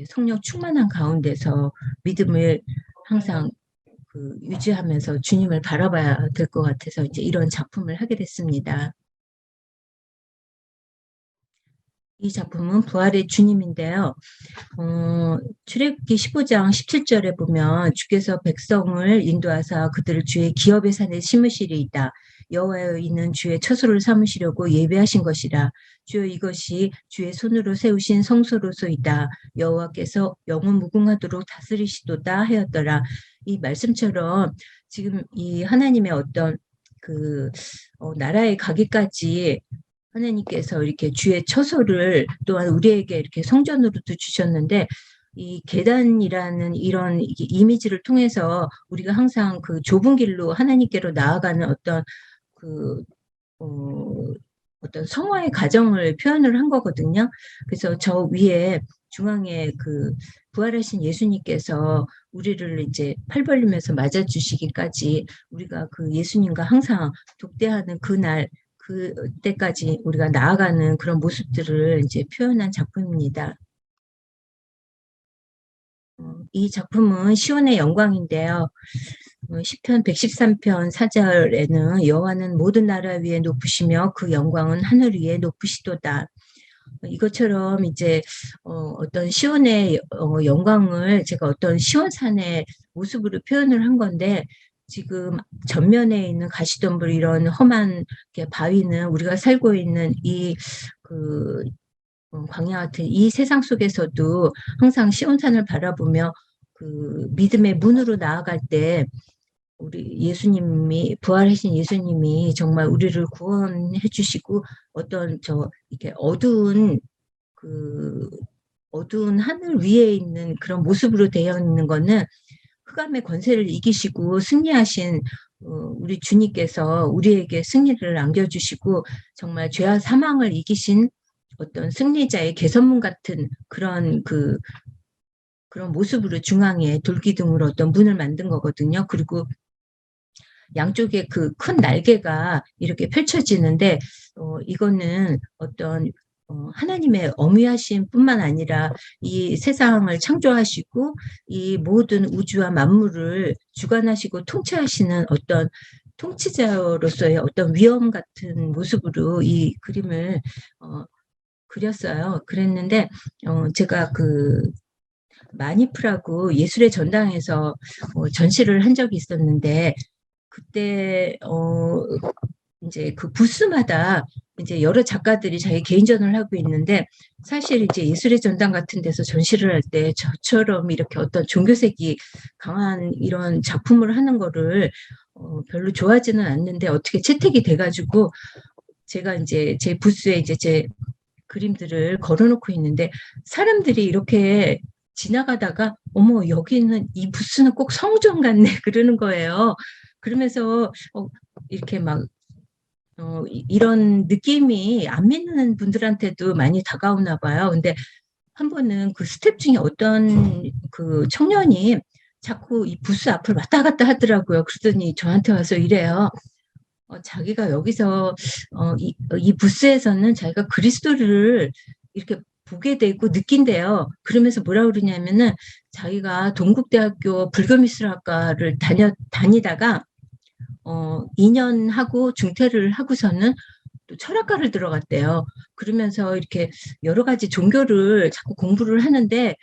B: 성령 충만한 가운데서 믿음을 항상 그 유지하면서 주님을 바라봐야 될 것 같아서 이제 이런 작품을 하게 됐습니다. 이 작품은 부활의 주님인데요. 출애굽기 15장 17절에 보면 주께서 백성을 인도하사 그들을 주의 기업의 산에 심으시리이다. 여호와여 이는 주의 처소를 삼으시려고 예배하신 것이라. 주여 이것이 주의 손으로 세우신 성소로소이다. 여호와께서 영원 무궁하도록 다스리시도다 하였더라. 이 말씀처럼 지금 이 하나님의 어떤 그 나라에 가기까지 하나님께서 이렇게 주의 처소를 또한 우리에게 이렇게 성전으로도 주셨는데 이 계단이라는 이런 이미지를 통해서 우리가 항상 그 좁은 길로 하나님께로 나아가는 어떤 그 어떤 성화의 과정을 표현을 한 거거든요. 그래서 저 위에 중앙에 그 부활하신 예수님께서 우리를 이제 팔 벌리면서 맞아주시기까지 우리가 그 예수님과 항상 독대하는 그날, 그때까지 우리가 나아가는 그런 모습들을 이제 표현한 작품입니다. 이 작품은 시온의 영광인데요. 시편 113편 4절에는 여호와는 모든 나라 위에 높으시며 그 영광은 하늘 위에 높으시도다. 이것처럼 이제 어떤 시온의 영광을 제가 어떤 시온산의 모습으로 표현을 한 건데, 지금 전면에 있는 가시덤불 이런 험한 바위는 우리가 살고 있는 그 광야 같은 이 세상 속에서도 항상 시온산을 바라보며 그 믿음의 문으로 나아갈 때 우리 예수님이 부활하신 예수님이 정말 우리를 구원해 주시고 어떤 이렇게 어두운 하늘 위에 있는 그런 모습으로 되어 있는 거는 흑암의 권세를 이기시고 승리하신 우리 주님께서 우리에게 승리를 안겨주시고 정말 죄와 사망을 이기신 어떤 승리자의 개선문 같은 그런 모습으로 중앙에 돌기둥으로 어떤 문을 만든 거거든요. 그리고 양쪽에 그 큰 날개가 이렇게 펼쳐지는데 이거는 어떤 하나님의 어미하심 뿐만 아니라 이 세상을 창조하시고 이 모든 우주와 만물을 주관하시고 통치하시는 어떤 통치자로서의 어떤 위엄 같은 모습으로 이 그림을 그렸어요. 그랬는데 제가 그 마니프라고 예술의 전당에서 전시를 한 적이 있었는데, 그때 이제 그 부스마다 이제 여러 작가들이 자기 개인전을 하고 있는데, 사실 이제 예술의 전당 같은 데서 전시를 할 때 저처럼 이렇게 어떤 종교색이 강한 이런 작품을 하는 거를 별로 좋아하지는 않는데, 어떻게 채택이 돼가지고 제가 이제 제 부스에 이제 제 그림들을 걸어놓고 있는데, 사람들이 이렇게 지나가다가 어머 여기는 이 부스는 꼭 성전 같네 그러는 거예요. 그러면서 이렇게 막 이런 느낌이 안 믿는 분들한테도 많이 다가오나 봐요. 근데 한 번은 그 스텝 중에 어떤 그 청년이 자꾸 이 부스 앞을 왔다 갔다 하더라고요. 그러더니 저한테 와서 이래요. 자기가 여기서 이 부스에서는 자기가 그리스도를 이렇게 보게 되고 느낀대요. 그러면서 뭐라 그러냐면은 자기가 동국대학교 불교미술학과를 다니다가 2년 하고 중퇴를 하고서는 또 철학과를 들어갔대요. 그러면서 이렇게 여러 가지 종교를 자꾸 공부를 하는데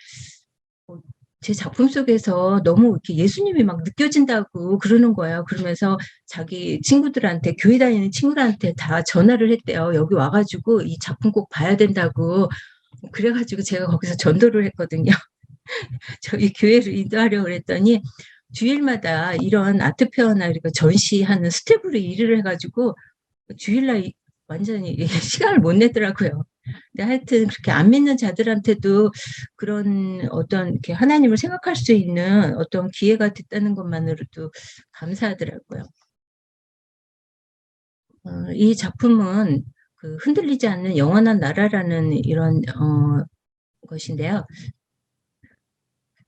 B: 제 작품 속에서 너무 이렇게 예수님이 막 느껴진다고 그러는 거예요. 그러면서 자기 친구들한테, 교회 다니는 친구들한테 다 전화를 했대요. 여기 와가지고 이 작품 꼭 봐야 된다고. 그래가지고 제가 거기서 전도를 했거든요. 저희 교회를 인도하려고 그랬더니 주일마다 이런 아트 페어나 이렇게 전시하는 스텝으로 일을 해가지고 주일날 완전히 시간을 못 내더라고요. 근데 하여튼 그렇게 안 믿는 자들한테도 그런 어떤 이렇게 하나님을 생각할 수 있는 어떤 기회가 됐다는 것만으로도 감사하더라고요. 이 작품은 그 흔들리지 않는 영원한 나라라는 이런 것인데요.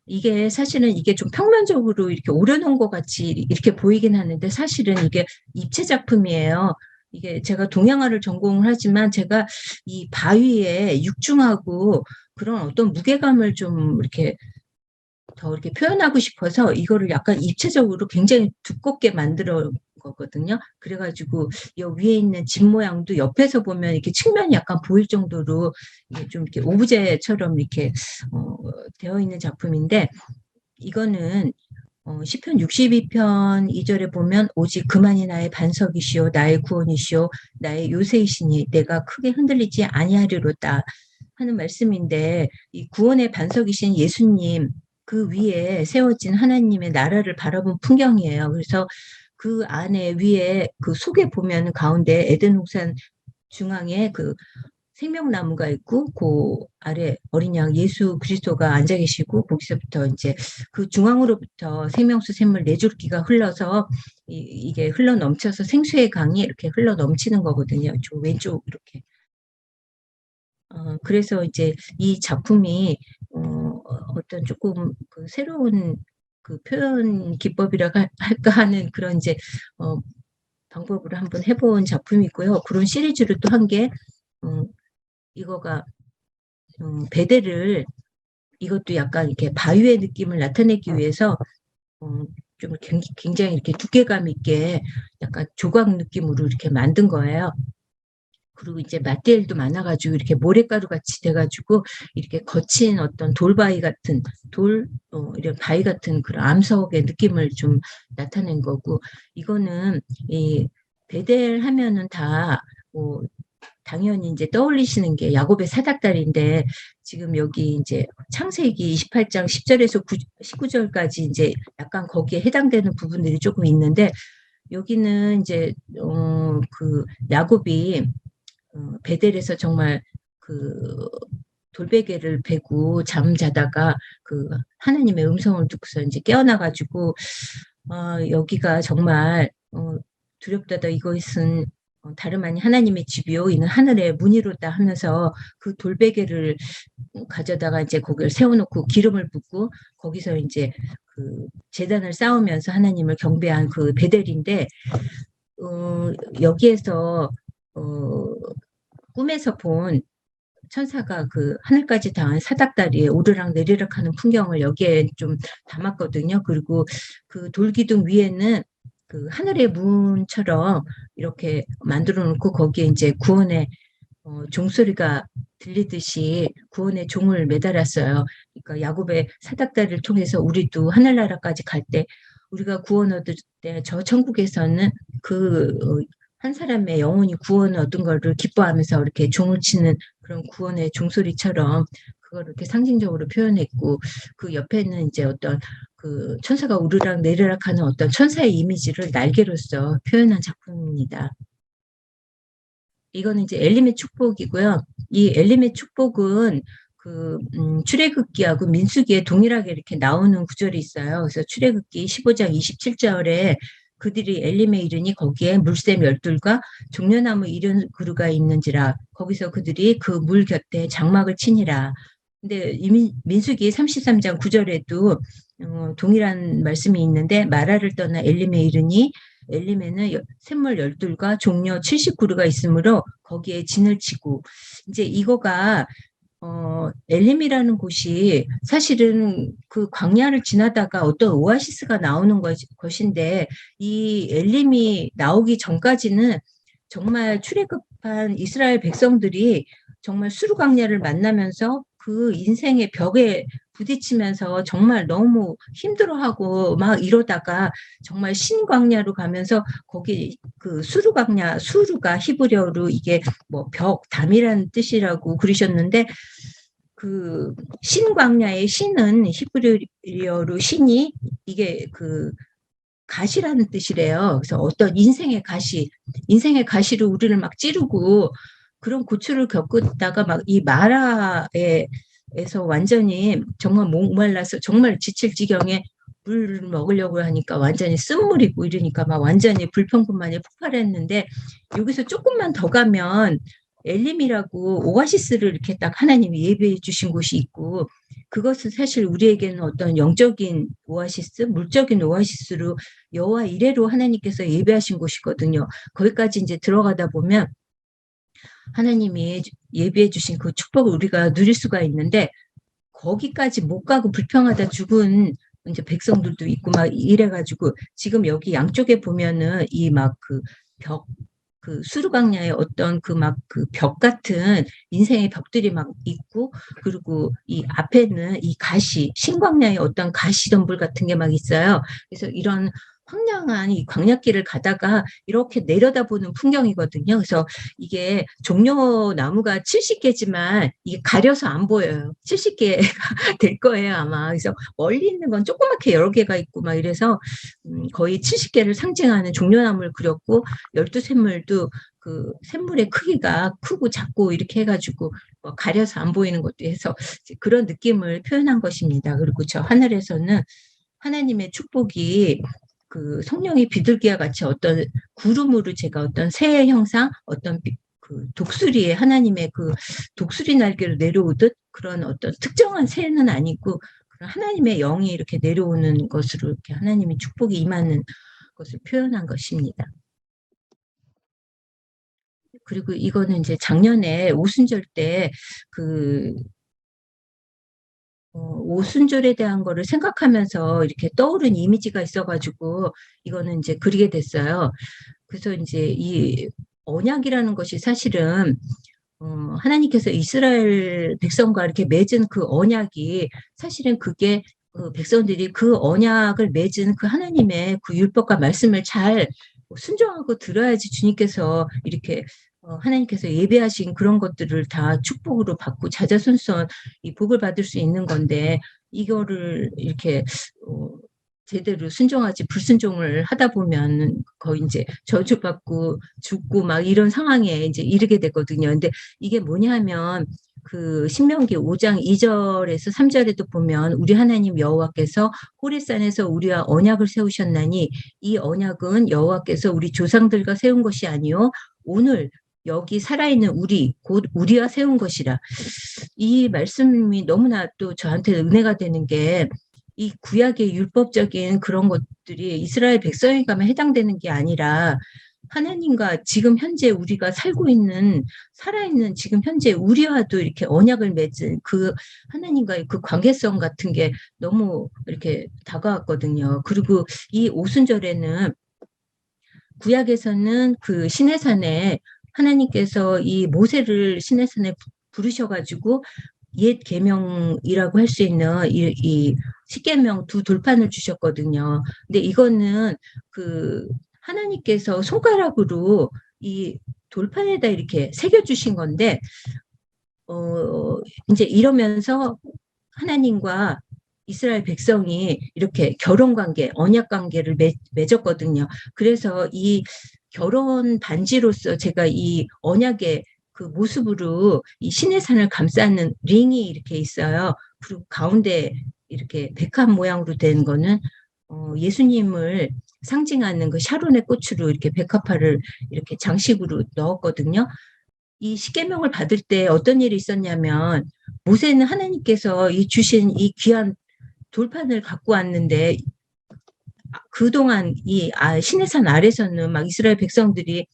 B: 이게 사실은 이게 좀 평면적으로 이렇게 오려놓은 것 같이 이렇게 보이긴 하는데 사실은 이게 입체 작품이에요. 이게 제가 동양화를 전공을 하지만 제가 이 바위에 육중하고 그런 어떤 무게감을 좀 이렇게 더 이렇게 표현하고 싶어서 이거를 약간 입체적으로 굉장히 두껍게 만들어 거거든요. 그래가지고 이 위에 있는 집 모양도 옆에서 보면 이렇게 측면이 약간 보일 정도로 이게 좀 이렇게 오브제처럼 이렇게 되어 있는 작품인데, 이거는 시편 62편 2절에 보면 오직 그만이 나의 반석이시오 나의 구원이시오 나의 요새이시니 내가 크게 흔들리지 아니하리로다 하는 말씀인데, 이 구원의 반석이신 예수님 그 위에 세워진 하나님의 나라를 바라본 풍경이에요. 그래서 그 안에 위에 그 속에 보면 가운데 에덴 동산 중앙에 그 생명나무가 있고 그 아래 어린 양 예수 그리스도가 앉아 계시고 거기서부터 이제 그 중앙으로부터 생명수 샘물 네 줄기가 흘러서 이게 흘러 넘쳐서 생수의 강이 이렇게 흘러 넘치는 거거든요. 저 왼쪽 이렇게. 그래서 이제 이 작품이 어떤 조금 그 새로운 그 표현 기법이라고 할까 하는 그런 이제 방법으로 한번 해본 작품이고요. 그런 시리즈를 또 한 게 이거가 베델을 이것도 약간 이렇게 바위의 느낌을 나타내기 위해서 좀 굉장히 이렇게 두께감 있게 약간 조각 느낌으로 이렇게 만든 거예요. 그리고 이제 마테리얼도 많아가지고 이렇게 모래가루 같이 돼가지고 이렇게 거친 어떤 돌바위 같은 이런 바위 같은 그런 암석의 느낌을 좀 나타낸 거고, 이거는 이 베델 하면은 다 당연히 이제 떠올리시는 게 야곱의 사닥다리인데, 지금 여기 이제 창세기 28장 10절에서 19절까지 이제 약간 거기에 해당되는 부분들이 조금 있는데, 여기는 이제 그 야곱이 베델에서 정말 그 돌베개를 베고 잠자다가 그 하나님의 음성을 듣고서 이제 깨어나가지고 여기가 정말 두렵다다, 이것은 다름 아닌 하나님의 집이요 이는 하늘의 문이로다 하면서 그 돌베개를 가져다가 이제 거기를 세워놓고 기름을 붓고 거기서 이제 그 제단을 쌓으면서 하나님을 경배한 그 베델인데, 여기에서 꿈에서 본 천사가 그 하늘까지 닿은 사닥다리에 오르락 내리락 하는 풍경을 여기에 좀 담았거든요. 그리고 그 돌기둥 위에는 그 하늘의 문처럼 이렇게 만들어 놓고 거기에 이제 구원의 종소리가 들리듯이 구원의 종을 매달았어요. 그러니까 야곱의 사닥다리를 통해서 우리도 하늘나라까지 갈 때, 우리가 구원 얻을 때 저 천국에서는 그 한 사람의 영혼이 구원을 얻은 거를 기뻐하면서 이렇게 종을 치는 그런 구원의 종소리처럼 그걸 이렇게 상징적으로 표현했고, 그 옆에는 이제 어떤 그 천사가 우르락 내리락 하는 어떤 천사의 이미지를 날개로서 표현한 작품입니다. 이거는 이제 엘림의 축복이고요. 이 엘림의 축복은 그 출애굽기하고 민수기에 동일하게 이렇게 나오는 구절이 있어요. 그래서 출애굽기 15장 27절에 그들이 엘림에 이르니 거기에 물샘 12과 종려나무 70그루가 있는지라 거기서 그들이 그 물 곁에 장막을 치니라. 근데 민수기 33장 9절에도 동일한 말씀이 있는데, 마라를 떠나 엘림에 이르니 엘림에는 샘물 12과 종려 70그루가 있으므로 거기에 진을 치고, 이제 이거가 엘림이라는 곳이 사실은 그 광야를 지나다가 어떤 오아시스가 나오는 것인데, 이 엘림이 나오기 전까지는 정말 출애굽한 이스라엘 백성들이 정말 수르 광야를 만나면서 그 인생의 벽에 부딪히면서 정말 너무 힘들어하고 막 이러다가 정말 신광야로 가면서 거기 그 수르 광야, 수르가 히브리어로 이게 뭐 벽, 담이라는 뜻이라고 그러셨는데, 그 신광야의 신은 히브리어로 신이 이게 그 가시라는 뜻이래요. 그래서 어떤 인생의 가시로 우리를 막 찌르고 그런 고초를 겪다가 막 이 마라에서 완전히 정말 목말라서 정말 지칠 지경에 물 먹으려고 하니까 완전히 쓴물이고 이러니까 막 완전히 불평분만이 폭발했는데, 여기서 조금만 더 가면 엘림이라고 오아시스를 이렇게 딱 하나님이 예배해 주신 곳이 있고, 그것은 사실 우리에게는 어떤 영적인 오아시스, 물적인 오아시스로 여호와 이레로 하나님께서 예배하신 곳이거든요. 거기까지 이제 들어가다 보면 하나님이 예배해 주신 그 축복을 우리가 누릴 수가 있는데, 거기까지 못 가고 불평하다 죽은 이제 백성들도 있고 막 이래가지고, 지금 여기 양쪽에 보면은 이 막 그 벽, 그 수르광야의 어떤 그 막 그 벽 같은 인생의 벽들이 막 있고, 그리고 이 앞에는 이 신광야의 어떤 가시덤불 같은 게 막 있어요. 그래서 이런 황량한 이 광야길을 가다가 이렇게 내려다보는 풍경이거든요. 그래서 이게 종려나무가 70개지만 이게 가려서 안 보여요. 70개가 될 거예요, 아마. 그래서 멀리 있는 건 조그맣게 여러 개가 있고 막 이래서 거의 70개를 상징하는 종려나무를 그렸고, 12샘물도 그 샘물의 크기가 크고 작고 이렇게 해가지고 뭐 가려서 안 보이는 것도 해서 그런 느낌을 표현한 것입니다. 그리고 저 하늘에서는 하나님의 축복이 그 성령의 비둘기와 같이 어떤 구름으로 제가 어떤 새의 형상, 어떤 그 독수리의 하나님의 그 독수리 날개로 내려오듯 그런 어떤 특정한 새는 아니고 그런 하나님의 영이 이렇게 내려오는 것으로 이렇게 하나님의 축복이 임하는 것을 표현한 것입니다. 그리고 이거는 이제 작년에 오순절 때그 오순절에 대한 거를 생각하면서 이렇게 떠오른 이미지가 있어가지고 이거는 이제 그리게 됐어요. 그래서 이제 이 언약이라는 것이 사실은 하나님께서 이스라엘 백성과 이렇게 맺은 그 언약이 사실은 그게 백성들이 그 언약을 맺은 그 하나님의 그 율법과 말씀을 잘 순종하고 들어야지 주님께서 이렇게 하나님께서 예배하신 그런 것들을 다 축복으로 받고 자자손손 이 복을 받을 수 있는 건데 이거를 이렇게 제대로 순종하지 불순종을 하다 보면 거의 이제 저주받고 죽고 막 이런 상황에 이제 이르게 되거든요. 근데 이게 뭐냐 하면 그 신명기 5장 2절에서 3절에도 보면 우리 하나님 여호와께서 호렙산에서 우리와 언약을 세우셨나니 이 언약은 여호와께서 우리 조상들과 세운 것이 아니요 오늘 여기 살아있는 우리 곧 우리와 세운 것이라. 이 말씀이 너무나 또 저한테 은혜가 되는 게 이 구약의 율법적인 그런 것들이 이스라엘 백성에게만 해당되는 게 아니라 하나님과 지금 현재 우리가 살고 있는 살아있는 지금 현재 우리와도 이렇게 언약을 맺은 그 하나님과의 그 관계성 같은 게 너무 이렇게 다가왔거든요. 그리고 이 오순절에는 구약에서는 그 시내산에 하나님께서 이 모세를 시내산에 부르셔가지고 옛 계명이라고 할 수 있는 이 십계명 두 돌판을 주셨거든요. 근데 이거는 그 하나님께서 손가락으로 이 돌판에다 이렇게 새겨주신 건데 이제 이러면서 하나님과 이스라엘 백성이 이렇게 결혼 관계, 언약 관계를 맺었거든요. 그래서 이 결혼 반지로서 제가 이 언약의 그 모습으로 이 시내산을 감싸는 링이 이렇게 있어요. 그리고 가운데 이렇게 백합 모양으로 된 거는 예수님을 상징하는 그 샤론의 꽃으로 이렇게 백합화를 이렇게 장식으로 넣었거든요. 이 십계명을 받을 때 어떤 일이 있었냐면 모세는 하나님께서 이 주신 이 귀한 돌판을 갖고 왔는데 그동안 이 시내산 아래서는 막 이스라엘 백성들이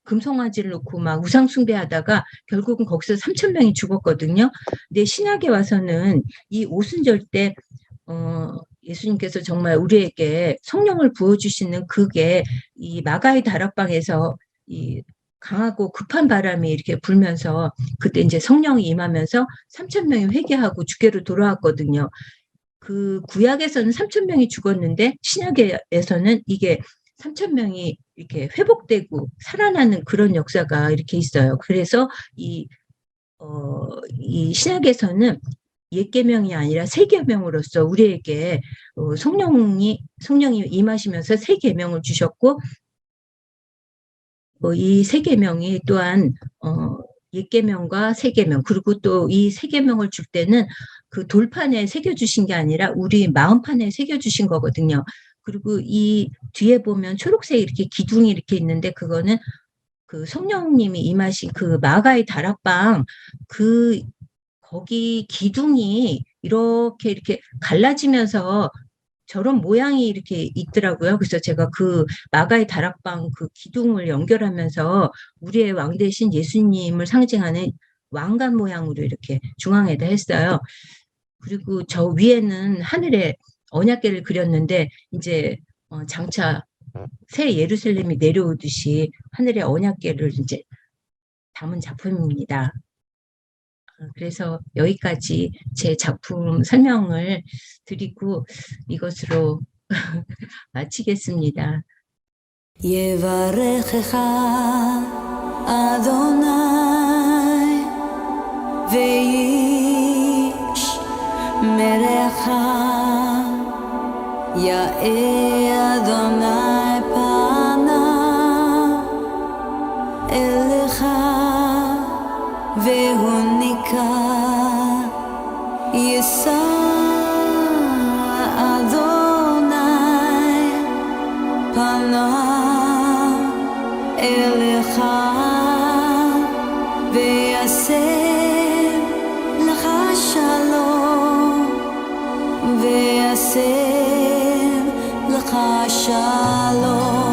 B: 금송아지를 놓고 막 우상 숭배하다가 결국은 거기서 3,000명이 죽었거든요. 근데 신약에 와서는 이 오순절 때 예수님께서 정말 우리에게 성령을 부어주시는 그게 이 마가의 다락방에서 이 강하고 급한 바람이 이렇게 불면서 그때 이제 성령이 임하면서 3,000명이 회개하고 주께로 돌아왔거든요. 그 구약에서는 3,000명이 죽었는데 신약에서는 이게 3,000명이 이렇게 회복되고 살아나는 그런 역사가 이렇게 있어요. 그래서 이 신약에서는 옛 계명이 아니라 새 계명으로서 우리에게 성령이 임하시면서 새 계명을 주셨고 이 새 계명이 또한 옛 계명과 새 계명 그리고 또 이 새 계명을 줄 때는 그 돌판에 새겨주신 게 아니라 우리 마음판에 새겨주신 거거든요. 그리고 이 뒤에 보면 초록색 이렇게 기둥이 이렇게 있는데 그거는 그 성령님이 임하신 그 마가의 다락방 그 거기 기둥이 이렇게 갈라지면서 저런 모양이 이렇게 있더라고요. 그래서 제가 그 마가의 다락방 그 기둥을 연결하면서 우리의 왕 대신 예수님을 상징하는 왕관 모양으로 이렇게 중앙에다 했어요. 그리고 저 위에는 하늘에 언약궤를 그렸는데 이제 장차 새 예루살렘이 내려오듯이 하늘의 언약궤를 이제 담은 작품입니다. 그래서 여기까지 제 작품 설명을 드리고 이것으로 마치겠습니다.
C: יברכך אדוני וישמרך יאה אדוני פניו אליך והוא נקרא יישא אדוני פניו אליך ויעשה לך שלום ויעשה לך שלום